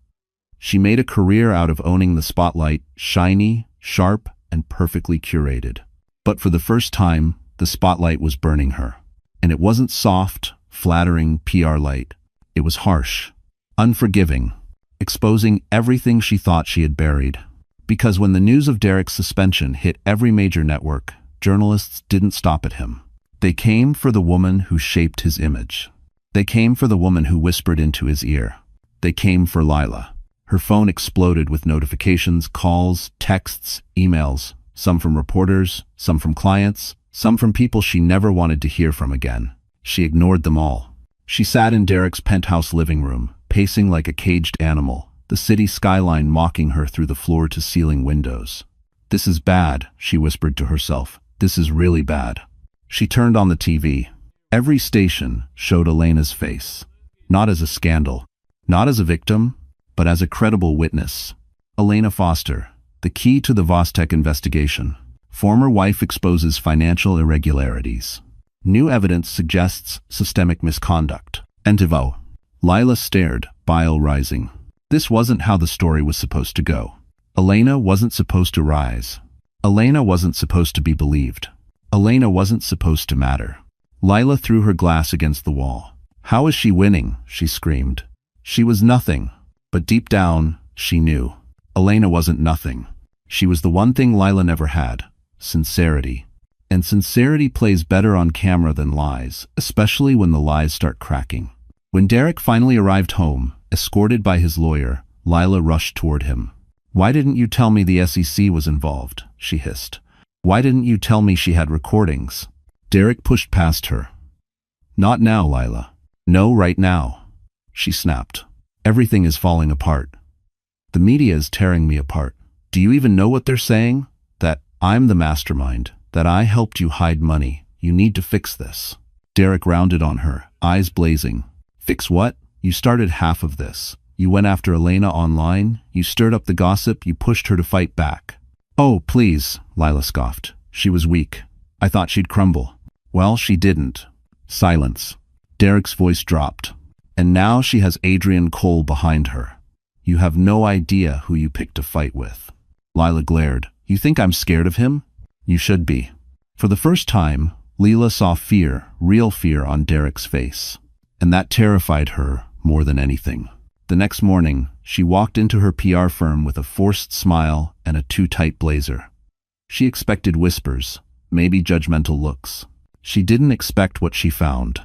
She made a career out of owning the spotlight, shiny, sharp, and perfectly curated. But for the first time, the spotlight was burning her. And it wasn't soft, flattering PR light. It was harsh, unforgiving, exposing everything she thought she had buried. Because when the news of Derek's suspension hit every major network, journalists didn't stop at him. They came for the woman who shaped his image. They came for the woman who whispered into his ear. They came for Lila. Her phone exploded with notifications, calls, texts, emails, some from reporters, some from clients, some from people she never wanted to hear from again. She ignored them all. She sat in Derek's penthouse living room, pacing like a caged animal, the city skyline mocking her through the floor-to-ceiling windows. "This is bad," she whispered to herself. "This is really bad." She turned on the TV. Every station showed Elena's face. Not as a scandal, not as a victim, but as a credible witness. Elena Foster, the key to the Vostek investigation. Former wife exposes financial irregularities. New evidence suggests systemic misconduct. Entivo. Lila stared, bile rising. This wasn't how the story was supposed to go. Elena wasn't supposed to rise. Elena wasn't supposed to be believed. Elena wasn't supposed to matter. Lila threw her glass against the wall. "How is she winning?" she screamed. She was nothing, but deep down, she knew. Elena wasn't nothing. She was the one thing Lila never had: sincerity. And sincerity plays better on camera than lies, especially when the lies start cracking. When Derek finally arrived home, escorted by his lawyer, Lila rushed toward him. "Why didn't you tell me the SEC was involved?" she hissed. "Why didn't you tell me she had recordings?" Derek pushed past her. "Not now, Lila. No, right now," she snapped. "Everything is falling apart. The media is tearing me apart. Do you even know what they're saying? That I'm the mastermind, that I helped you hide money. You need to fix this." Derek rounded on her, eyes blazing. "Fix what? You started half of this. You went after Elena online, you stirred up the gossip, you pushed her to fight back." "Oh, please," Lila scoffed. "She was weak. I thought she'd crumble." "Well, she didn't." Silence. Derek's voice dropped. "And now she has Adrian Cole behind her. You have no idea who you picked to fight with." Lila glared. "You think I'm scared of him? You should be." For the first time, Lila saw fear, real fear on Derek's face. And that terrified her more than anything. The next morning, she walked into her PR firm with a forced smile and a too-tight blazer. She expected whispers, maybe judgmental looks. She didn't expect what she found.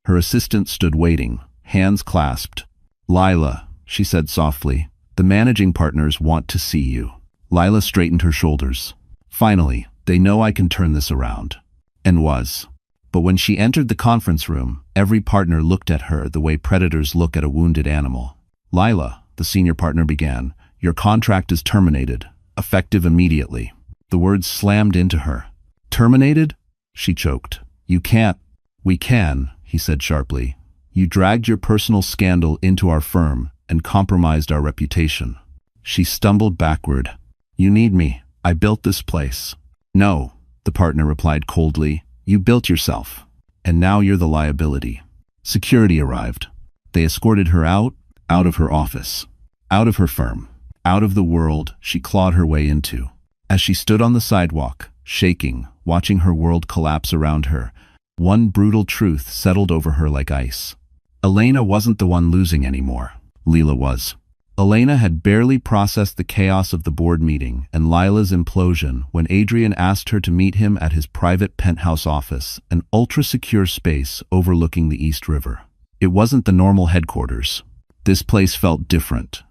Her assistant stood waiting, hands clasped. "Lila," she said softly, "the managing partners want to see you." Lila straightened her shoulders. "Finally, they know I can turn this around." And was. But when she entered the conference room, every partner looked at her the way predators look at a wounded animal. "Lila," the senior partner began, "your contract is terminated, effective immediately." The words slammed into her. "Terminated?" she choked. "You can't." "We can," he said sharply. "You dragged your personal scandal into our firm and compromised our reputation." She stumbled backward. "You need me. I built this place." "No," the partner replied coldly. "You built yourself. And now you're the liability." Security arrived. They escorted her out of her office, out of her firm, out of the world she clawed her way into. As she stood on the sidewalk, shaking, watching her world collapse around her, one brutal truth settled over her like ice. Elena wasn't the one losing anymore. Lila was. Elena had barely processed the chaos of the board meeting and Lila's implosion when Adrian asked her to meet him at his private penthouse office, an ultra-secure space overlooking the East River. It wasn't the normal headquarters. This place felt different.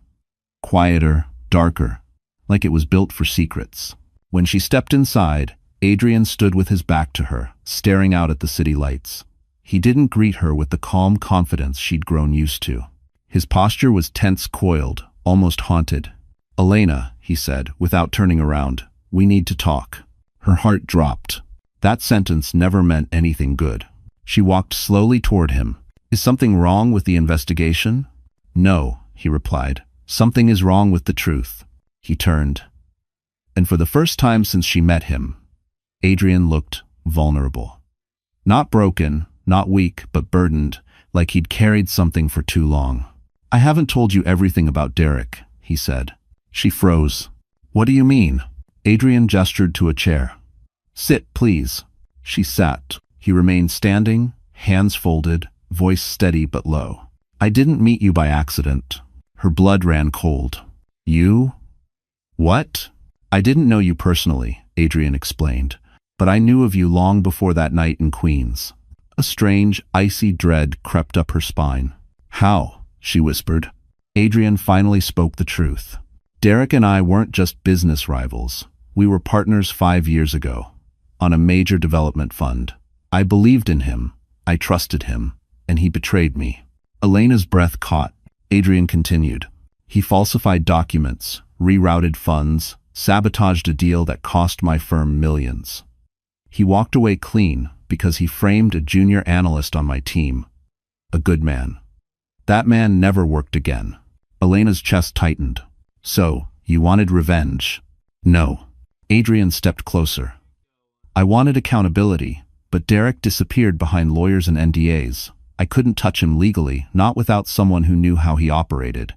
Quieter, darker, like it was built for secrets. When she stepped inside, Adrian stood with his back to her, staring out at the city lights. He didn't greet her with the calm confidence she'd grown used to. His posture was tense, coiled, almost haunted. "Elena," he said, without turning around, "we need to talk." Her heart dropped. That sentence never meant anything good. She walked slowly toward him. "Is something wrong with the investigation?" "No," he replied. "Something is wrong with the truth." He turned. And for the first time since she met him, Adrian looked vulnerable. Not broken, not weak, but burdened, like he'd carried something for too long. "I haven't told you everything about Derek," he said. She froze. "What do you mean?" Adrian gestured to a chair. "Sit, please." She sat. He remained standing, hands folded, voice steady but low. "I didn't meet you by accident." Her blood ran cold. "You? What?" "I didn't know you personally," Adrian explained, "but I knew of you long before that night in Queens." A strange, icy dread crept up her spine. "How?" she whispered. Adrian finally spoke the truth. "Derek and I weren't just business rivals. We were partners 5 years ago, on a major development fund. I believed in him, I trusted him, and he betrayed me." Elena's breath caught. Adrian continued. "He falsified documents, rerouted funds, sabotaged a deal that cost my firm millions. He walked away clean because he framed a junior analyst on my team. A good man. That man never worked again." Elena's chest tightened. "So, you wanted revenge?" "No." Adrian stepped closer. "I wanted accountability, but Derek disappeared behind lawyers and NDAs. I couldn't touch him legally, not without someone who knew how he operated.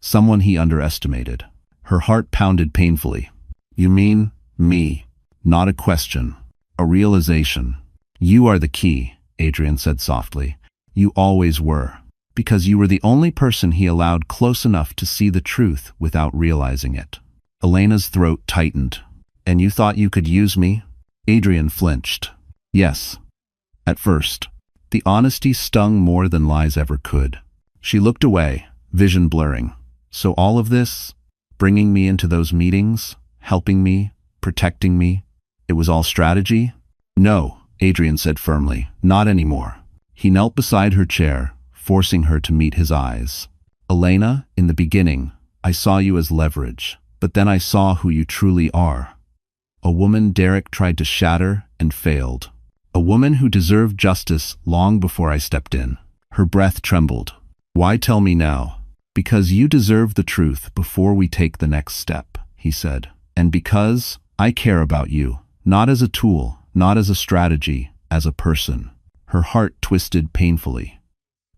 Someone he underestimated." Her heart pounded painfully. "You mean me?" "Not a question. A realization." "You are the key," Adrian said softly. "You always were. Because you were the only person he allowed close enough to see the truth without realizing it." Elena's throat tightened. "And you thought you could use me?" Adrian flinched. "Yes. At first." The honesty stung more than lies ever could. She looked away, vision blurring. "So all of this, bringing me into those meetings, helping me, protecting me, it was all strategy?" "No," Adrian said firmly, "not anymore." He knelt beside her chair, forcing her to meet his eyes. "Elena, in the beginning, I saw you as leverage, but then I saw who you truly are. A woman Derek tried to shatter and failed. A woman who deserved justice long before I stepped in." Her breath trembled. "Why tell me now?" "Because you deserve the truth before we take the next step," he said. "And because I care about you, not as a tool, not as a strategy, as a person." Her heart twisted painfully.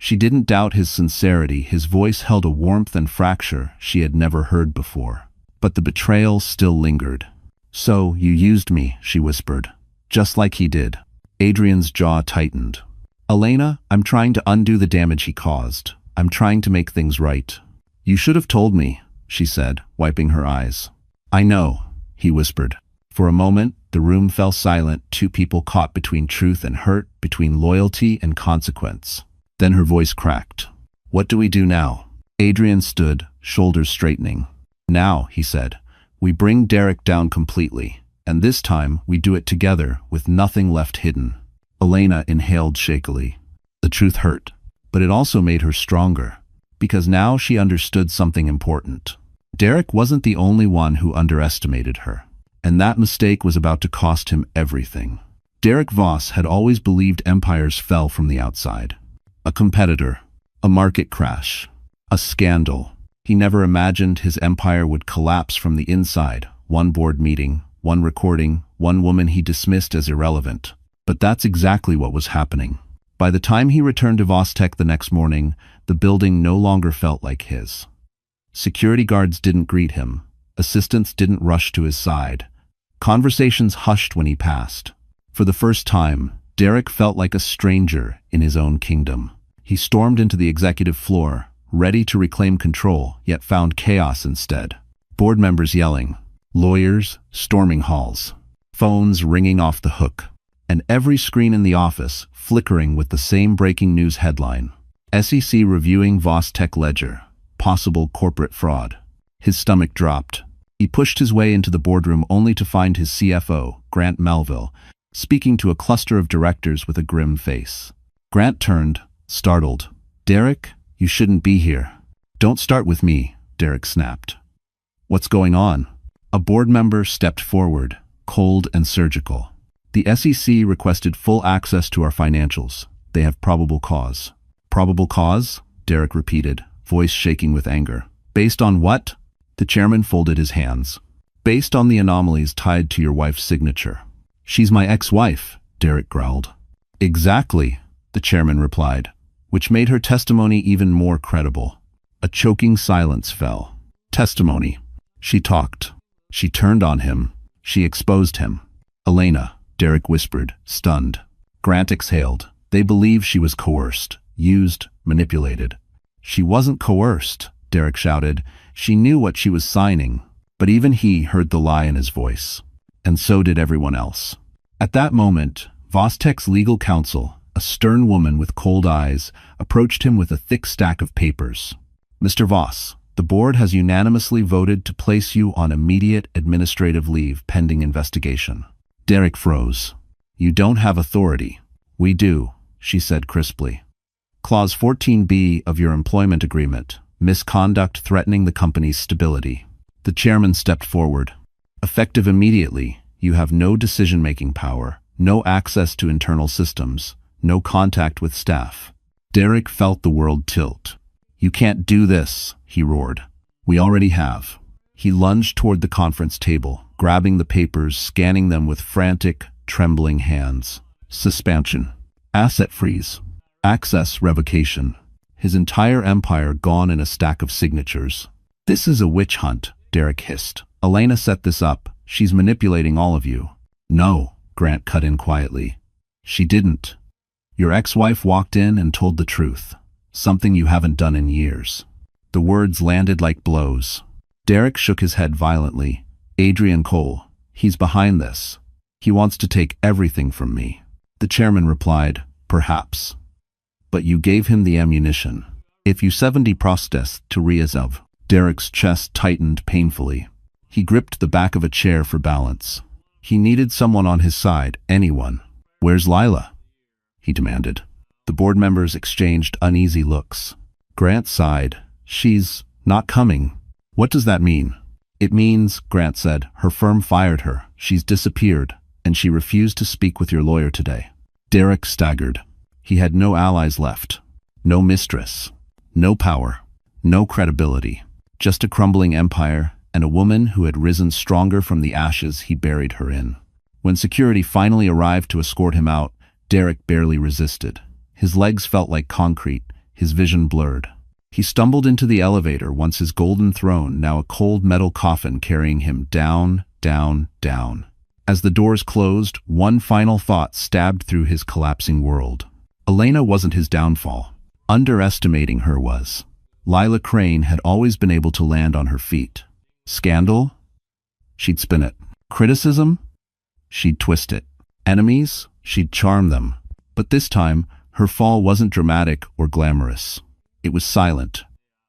She didn't doubt his sincerity. His voice held a warmth and fracture she had never heard before. But the betrayal still lingered. "So, you used me," she whispered. "Just like he did." Adrian's jaw tightened. "Elena, I'm trying to undo the damage he caused. I'm trying to make things right." "You should have told me," she said, wiping her eyes. "I know," he whispered. For a moment, the room fell silent, two people caught between truth and hurt, between loyalty and consequence. Then her voice cracked. "What do we do now?" Adrian stood, shoulders straightening. "Now," he said, "we bring Derek down completely, and this time we do it together with nothing left hidden." Elena inhaled shakily. The truth hurt, but it also made her stronger, because now she understood something important. Derek wasn't the only one who underestimated her, and that mistake was about to cost him everything. Derek Voss had always believed empires fell from the outside. A competitor, a market crash, a scandal. He never imagined his empire would collapse from the inside. One board meeting, one recording, one woman he dismissed as irrelevant. But that's exactly what was happening. By the time he returned to Vostek the next morning, the building no longer felt like his. Security guards didn't greet him. Assistants didn't rush to his side. Conversations hushed when he passed. For the first time, Derek felt like a stranger in his own kingdom. He stormed into the executive floor, ready to reclaim control, yet found chaos instead. Board members yelling, lawyers storming halls, phones ringing off the hook, and every screen in the office flickering with the same breaking news headline. SEC reviewing Vostek ledger, possible corporate fraud. His stomach dropped. He pushed his way into the boardroom only to find his CFO, Grant Melville, speaking to a cluster of directors with a grim face. Grant turned, startled. "Derek, you shouldn't be here." Don't start with me, Derek snapped. What's going on? A board member stepped forward, cold and surgical. The SEC requested full access to our financials. They have probable cause. Probable cause? Derek repeated, voice shaking with anger. Based on what? The chairman folded his hands. Based on the anomalies tied to your wife's signature. She's my ex-wife, Derek growled. Exactly, the chairman replied, which made her testimony even more credible. A choking silence fell. Testimony. She talked. She turned on him. She exposed him. Elena, Derek whispered, stunned. Grant exhaled. They believe she was coerced, used, manipulated. She wasn't coerced, Derek shouted. She knew what she was signing. But even he heard the lie in his voice. And so did everyone else. At that moment, Vostek's legal counsel, a stern woman with cold eyes, approached him with a thick stack of papers. Mr. Voss, the board has unanimously voted to place you on immediate administrative leave pending investigation. Derek froze. You don't have authority. We do, she said crisply. Clause 14B of your employment agreement, misconduct threatening the company's stability. The chairman stepped forward. Effective immediately, you have no decision-making power, no access to internal systems, no contact with staff. Derek felt the world tilt. You can't do this, he roared. We already have. He lunged toward the conference table, grabbing the papers, scanning them with frantic, trembling hands. Suspension. Asset freeze. Access revocation. His entire empire gone in a stack of signatures. This is a witch hunt, Derek hissed. Elena set this up. She's manipulating all of you. No, Grant cut in quietly. She didn't. Your ex-wife walked in and told the truth. Something you haven't done in years. The words landed like blows. Derek shook his head violently. Adrian Cole. He's behind this. He wants to take everything from me. The chairman replied, perhaps. But you gave him the ammunition. If you 70 prostes to Ryazov. Derek's chest tightened painfully. He gripped the back of a chair for balance. He needed someone on his side, anyone. Where's Lila? He demanded. The board members exchanged uneasy looks. Grant sighed. She's not coming. What does that mean? It means, Grant said, her firm fired her. She's disappeared, and she refused to speak with your lawyer today. Derek staggered. He had no allies left. No mistress. No power. No credibility. Just a crumbling empire and a woman who had risen stronger from the ashes he buried her in. When security finally arrived to escort him out, Derek barely resisted. His legs felt like concrete, his vision blurred. He stumbled into the elevator, once his golden throne, now a cold metal coffin carrying him down, down, down. As the doors closed, one final thought stabbed through his collapsing world. Elena wasn't his downfall. Underestimating her was. Lila Crane had always been able to land on her feet. Scandal? She'd spin it. Criticism? She'd twist it. Enemies? She'd charm them. But this time, her fall wasn't dramatic or glamorous. It was silent,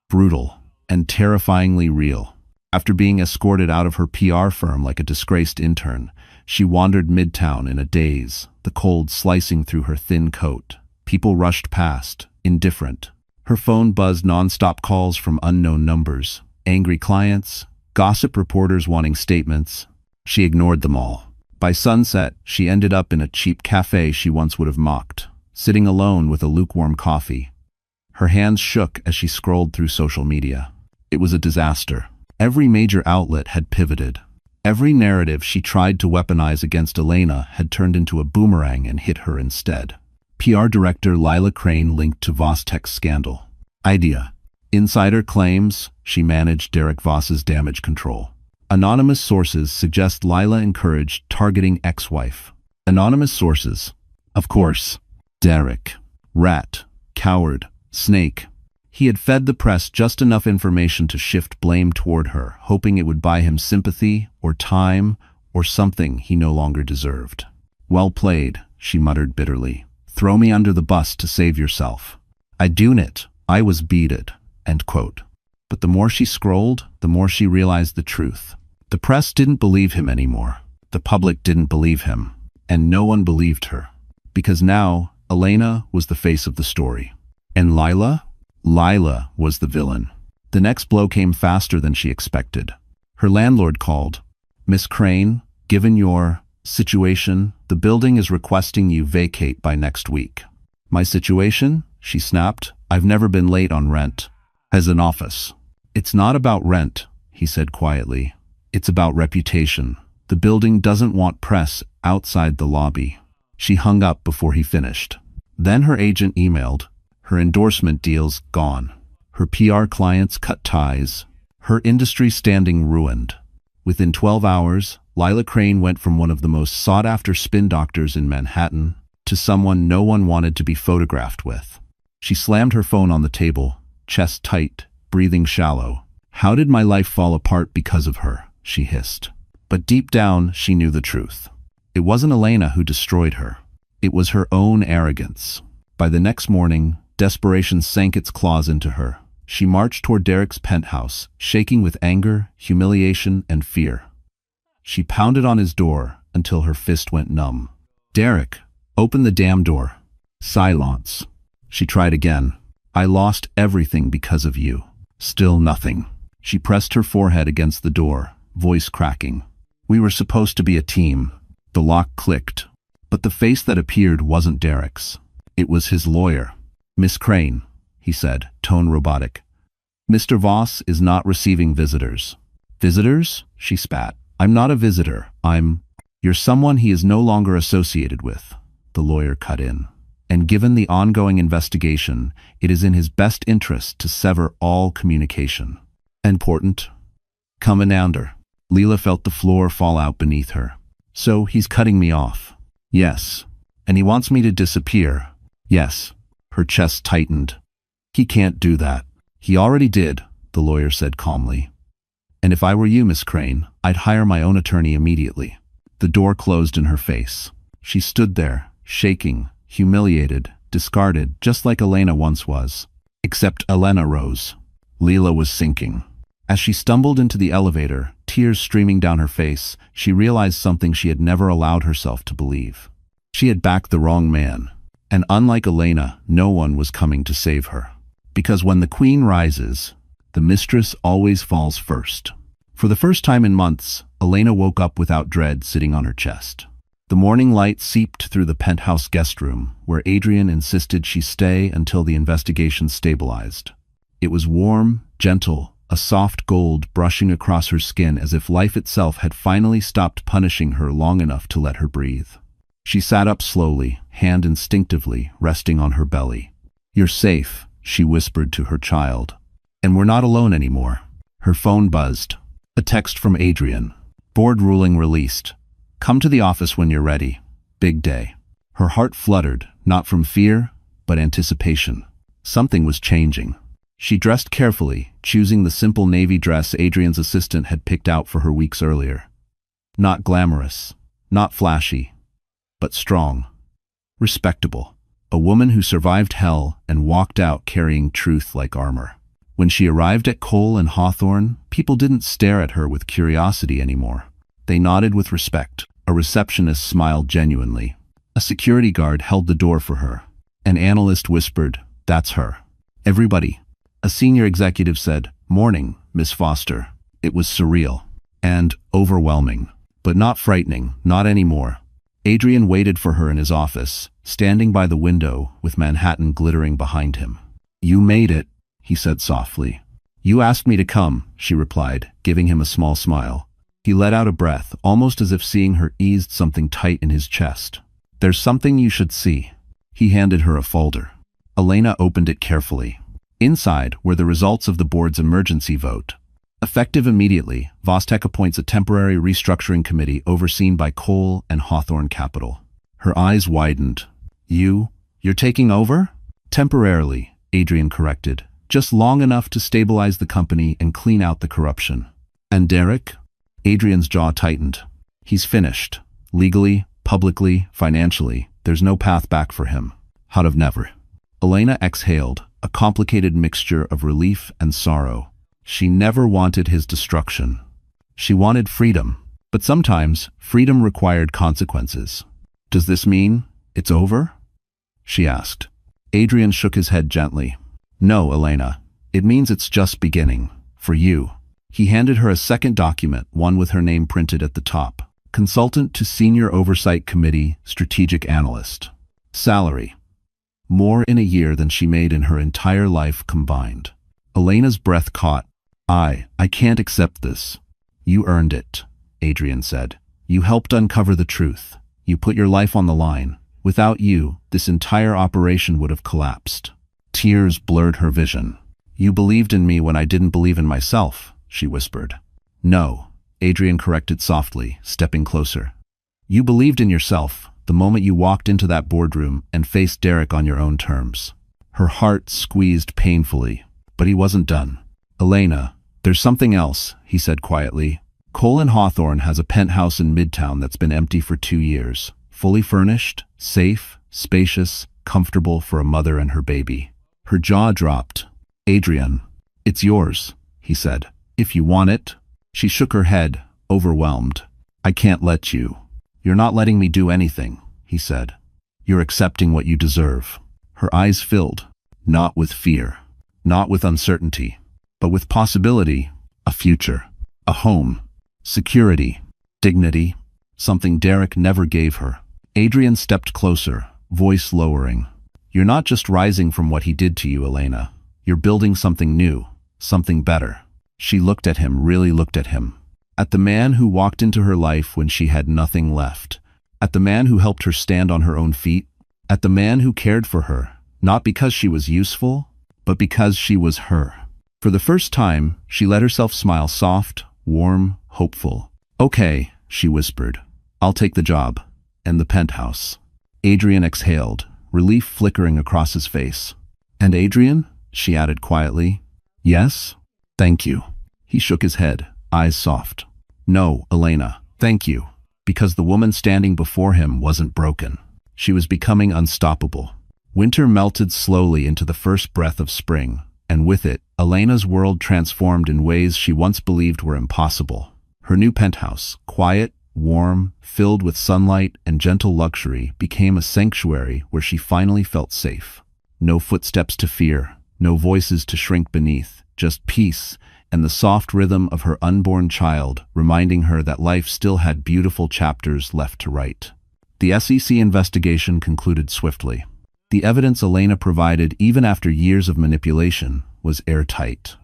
brutal, and terrifyingly real. After being escorted out of her PR firm like a disgraced intern, she wandered midtown in a daze, the cold slicing through her thin coat. People rushed past, indifferent. Her phone buzzed non-stop calls from unknown numbers, angry clients, gossip reporters wanting statements. She ignored them all. By sunset, she ended up in a cheap cafe she once would have mocked, sitting alone with a lukewarm coffee. Her hands shook as she scrolled through social media. It was a disaster. Every major outlet had pivoted. Every narrative she tried to weaponize against Elena had turned into a boomerang and hit her instead. PR director Lila Crane linked to Vostek's scandal. Idea. Insider claims she managed Derek Voss's damage control. Anonymous sources suggest Lila encouraged targeting ex-wife. Anonymous sources. Of course. Derek. Rat. Coward. Snake. He had fed the press just enough information to shift blame toward her, hoping it would buy him sympathy, or time, or something he no longer deserved. Well played, she muttered bitterly. Throw me under the bus to save yourself. I doon it. I was beated. End quote. But the more she scrolled, the more she realized the truth. The press didn't believe him anymore. The public didn't believe him. And no one believed her. Because now, Elena was the face of the story. And Lila? Lila was the villain. The next blow came faster than she expected. Her landlord called. "Miss Crane, given your situation, the building is requesting you vacate by next week." "My situation?" she snapped. "I've never been late on rent." "As an office." "It's not about rent," he said quietly. "It's about reputation. The building doesn't want press outside the lobby." She hung up before he finished. Then her agent emailed. Her endorsement deals gone. Her PR clients cut ties. Her industry standing ruined. Within 12 hours, Lila Crane went from one of the most sought-after spin doctors in Manhattan to someone no one wanted to be photographed with. She slammed her phone on the table, chest tight, breathing shallow. "How did my life fall apart because of her?" she hissed. But deep down, she knew the truth. It wasn't Elena who destroyed her. It was her own arrogance. By the next morning, desperation sank its claws into her. She marched toward Derek's penthouse, shaking with anger, humiliation, and fear. She pounded on his door until her fist went numb. "Derek, open the damn door." Silence. She tried again. "I lost everything because of you." Still nothing. She pressed her forehead against the door, voice cracking. "We were supposed to be a team." The lock clicked. But the face that appeared wasn't Derek's. It was his lawyer. "Miss Crane," he said, tone robotic. "Mr. Voss is not receiving visitors." "Visitors?" she spat. "I'm not a visitor. You're someone he is no longer associated with," the lawyer cut in. "And given the ongoing investigation, it is in his best interest to sever all communication." "Important?" "Commander." Leela felt the floor fall out beneath her. "So he's cutting me off?" "Yes." "And he wants me to disappear?" "Yes." Her chest tightened. "He can't do that." "He already did," the lawyer said calmly. "And if I were you, Miss Crane, I'd hire my own attorney immediately." The door closed in her face. She stood there, shaking, humiliated, discarded, just like Elena once was. Except Elena rose. Leela was sinking. As she stumbled into the elevator, tears streaming down her face, she realized something she had never allowed herself to believe. She had backed the wrong man. And unlike Elena, no one was coming to save her. Because when the queen rises, the mistress always falls first. For the first time in months, Elena woke up without dread sitting on her chest. The morning light seeped through the penthouse guest room, where Adrian insisted she stay until the investigation stabilized. It was warm, gentle, a soft gold brushing across her skin as if life itself had finally stopped punishing her long enough to let her breathe. She sat up slowly, hand instinctively resting on her belly. "You're safe," she whispered to her child. "And we're not alone anymore." Her phone buzzed. A text from Adrian. "Board ruling released. Come to the office when you're ready. Big day." Her heart fluttered, not from fear, but anticipation. Something was changing. She dressed carefully, choosing the simple navy dress Adrian's assistant had picked out for her weeks earlier. Not glamorous, not flashy, but strong. Respectable. A woman who survived hell and walked out carrying truth like armor. When she arrived at Cole and Hawthorne, people didn't stare at her with curiosity anymore. They nodded with respect. A receptionist smiled genuinely. A security guard held the door for her. An analyst whispered, "That's her." "Everybody." A senior executive said, "Morning, Miss Foster." It was surreal. And overwhelming. But not frightening, not anymore. Adrian waited for her in his office, standing by the window with Manhattan glittering behind him. "You made it," he said softly. "You asked me to come," she replied, giving him a small smile. He let out a breath, almost as if seeing her eased something tight in his chest. "There's something you should see." He handed her a folder. Elena opened it carefully. Inside were the results of the board's emergency vote. Effective immediately, Vostek appoints a temporary restructuring committee overseen by Cole and Hawthorne Capital. Her eyes widened. You're taking over?" "Temporarily," Adrian corrected. "Just long enough to stabilize the company and clean out the corruption." "And Derek?" Adrian's jaw tightened. "He's finished. Legally, publicly, financially, there's no path back for him. Out of never." Elena exhaled, a complicated mixture of relief and sorrow. She never wanted his destruction. She wanted freedom, but sometimes freedom required consequences. "Does this mean it's over?" she asked. Adrian shook his head gently. "No, Elena. It means it's just beginning. For you. He handed her a second document, one with her name printed at the top. Consultant to Senior Oversight Committee, Strategic Analyst. Salary. More in a year than she made in her entire life combined. Elena's breath caught. I can't accept this. You earned it, Adrian said. You helped uncover the truth. You put your life on the line. Without you, this entire operation would have collapsed. Tears blurred her vision. You believed in me when I didn't believe in myself, she whispered. No, Adrian corrected softly, stepping closer. You believed in yourself the moment you walked into that boardroom and faced Derek on your own terms. Her heart squeezed painfully, but he wasn't done. Elena, there's something else, he said quietly. Colin Hawthorne has a penthouse in Midtown that's been empty for 2 years. Fully furnished, safe, spacious, comfortable for a mother and her baby. Her jaw dropped. Adrian, it's yours, he said. If you want it. She shook her head, overwhelmed. I can't let you. You're not letting me do anything, he said. You're accepting what you deserve. Her eyes filled, not with fear, not with uncertainty, but with possibility, a future, a home, security, dignity, something Derek never gave her. Adrian stepped closer, voice lowering. You're not just rising from what he did to you, Elena. You're building something new, something better. She looked at him, really looked at him. At the man who walked into her life when she had nothing left. At the man who helped her stand on her own feet. At the man who cared for her, not because she was useful, but because she was her. For the first time, she let herself smile soft, warm, hopeful. Okay, she whispered. I'll take the job. And the penthouse. Adrian exhaled, relief flickering across his face. And Adrian? She added quietly. Yes? Thank you. He shook his head, eyes soft. No, Elena, thank you. Because the woman standing before him wasn't broken. She was becoming unstoppable. Winter melted slowly into the first breath of spring, and with it, Elena's world transformed in ways she once believed were impossible. Her new penthouse, quiet, warm, filled with sunlight and gentle luxury, became a sanctuary where she finally felt safe. No footsteps to fear, no voices to shrink beneath, just peace and the soft rhythm of her unborn child, reminding her that life still had beautiful chapters left to write. The SEC investigation concluded swiftly. The evidence Elena provided, even after years of manipulation, was airtight.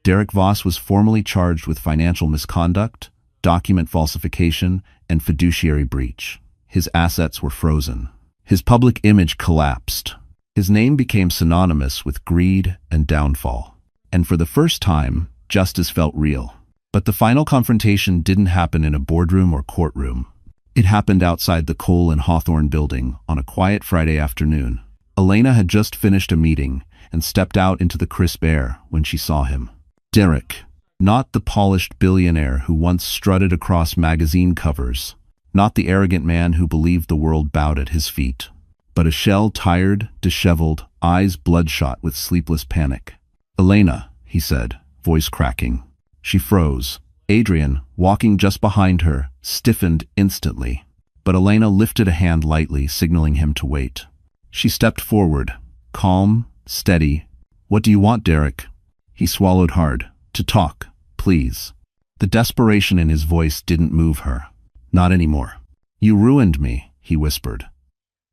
Derek Voss was formally charged with financial misconduct, document falsification, and fiduciary breach. His assets were frozen. His public image collapsed. His name became synonymous with greed and downfall. And for the first time, justice felt real. But the final confrontation didn't happen in a boardroom or courtroom. It happened outside the Cole and Hawthorne building on a quiet Friday afternoon. Elena had just finished a meeting and stepped out into the crisp air when she saw him. Derek, not the polished billionaire who once strutted across magazine covers, not the arrogant man who believed the world bowed at his feet, but a shell, tired, disheveled, eyes bloodshot with sleepless panic. Elena, he said, voice cracking. She froze. Adrian, walking just behind her, stiffened instantly. But Elena lifted a hand lightly, signaling him to wait. She stepped forward, calm, steady. What do you want, Derek? He swallowed hard. To talk, please. The desperation in his voice didn't move her. Not anymore. You ruined me, he whispered.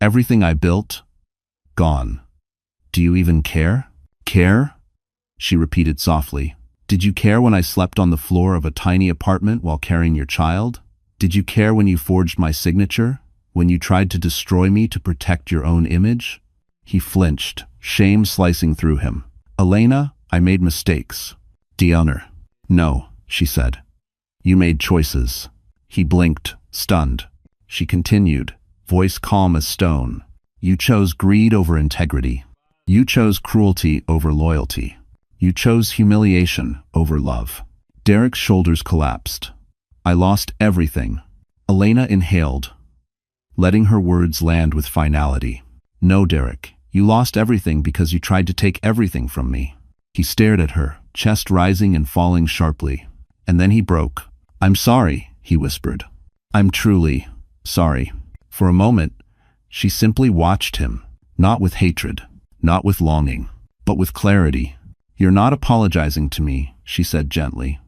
Everything I built, gone. Do you even care? Care? She repeated softly. Did you care when I slept on the floor of a tiny apartment while carrying your child? Did you care when you forged my signature? When you tried to destroy me to protect your own image? He flinched, shame slicing through him. Elena, I made mistakes. Dishonor. No, she said. You made choices. He blinked, stunned. She continued, voice calm as stone. You chose greed over integrity. You chose cruelty over loyalty. You chose humiliation over love. Derek's shoulders collapsed. I lost everything. Elena inhaled, letting her words land with finality. No, Derek, you lost everything because you tried to take everything from me. He stared at her, chest rising and falling sharply. And then he broke. I'm sorry, he whispered. I'm truly sorry. For a moment, she simply watched him, not with hatred, not with longing, but with clarity. "You're not apologizing to me," she said gently.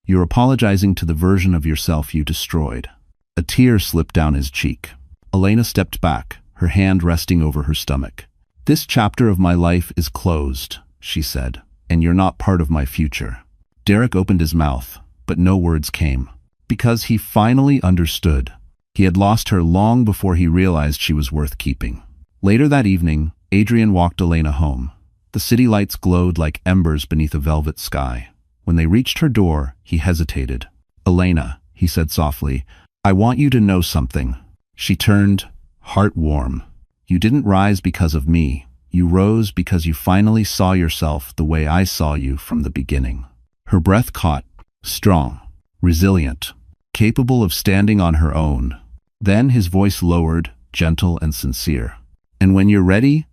"You're apologizing to the version of yourself you destroyed." A tear slipped down his cheek. Elena stepped back, her hand resting over her stomach. "This chapter of my life is closed," she said, "and you're not part of my future." Derek opened his mouth, but no words came. Because he finally understood. He had lost her long before he realized she was worth keeping. Later that evening, Adrian walked Elena home. The city lights glowed like embers beneath a velvet sky. When they reached her door, he hesitated. "Elena," he said softly, "I want you to know something." She turned, heart warm. "You didn't rise because of me. You rose because you finally saw yourself the way I saw you from the beginning." Her breath caught, strong, resilient, capable of standing on her own. Then his voice lowered, gentle and sincere. "And when you're ready,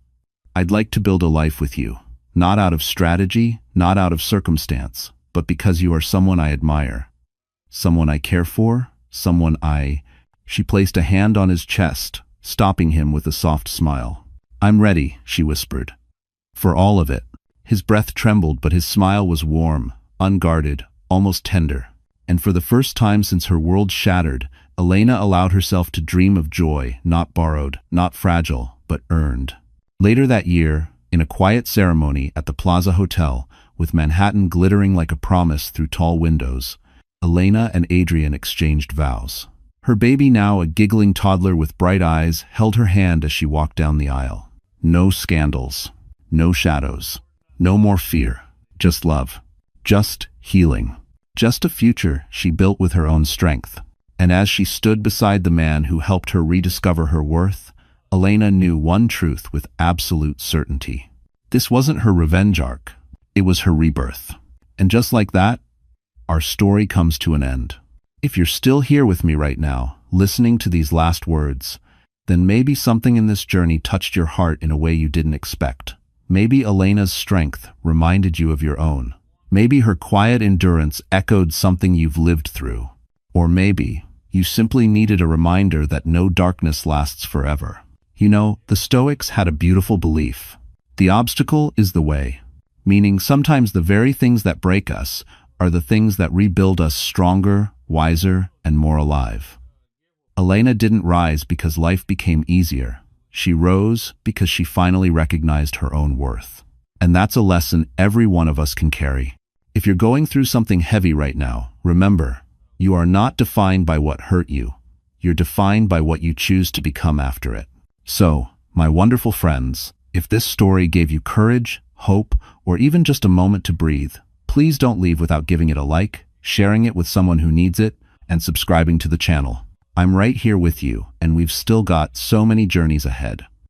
I'd like to build a life with you. Not out of strategy, not out of circumstance, but because you are someone I admire. Someone I care for, someone I—" She placed a hand on his chest, stopping him with a soft smile. "I'm ready," she whispered. "For all of it." His breath trembled, but his smile was warm, unguarded, almost tender. And for the first time since her world shattered, Elena allowed herself to dream of joy, not borrowed, not fragile, but earned. Later that year, in a quiet ceremony at the Plaza Hotel, with Manhattan glittering like a promise through tall windows, Elena and Adrian exchanged vows. Her baby, now a giggling toddler with bright eyes, held her hand as she walked down the aisle. No scandals, no shadows, no more fear, just love, just healing, just a future she built with her own strength. And as she stood beside the man who helped her rediscover her worth, Elena knew one truth with absolute certainty. This wasn't her revenge arc, it was her rebirth. And just like that, our story comes to an end. If you're still here with me right now, listening to these last words, then maybe something in this journey touched your heart in a way you didn't expect. Maybe Elena's strength reminded you of your own. Maybe her quiet endurance echoed something you've lived through. Or maybe you simply needed a reminder that no darkness lasts forever. You know, the Stoics had a beautiful belief. The obstacle is the way. Meaning sometimes the very things that break us are the things that rebuild us stronger, wiser, and more alive. Elena didn't rise because life became easier. She rose because she finally recognized her own worth. And that's a lesson every one of us can carry. If you're going through something heavy right now, remember, you are not defined by what hurt you. You're defined by what you choose to become after it. So, my wonderful friends, if this story gave you courage, hope, or even just a moment to breathe, please don't leave without giving it a like, sharing it with someone who needs it, and subscribing to the channel. I'm right here with you, and we've still got so many journeys ahead.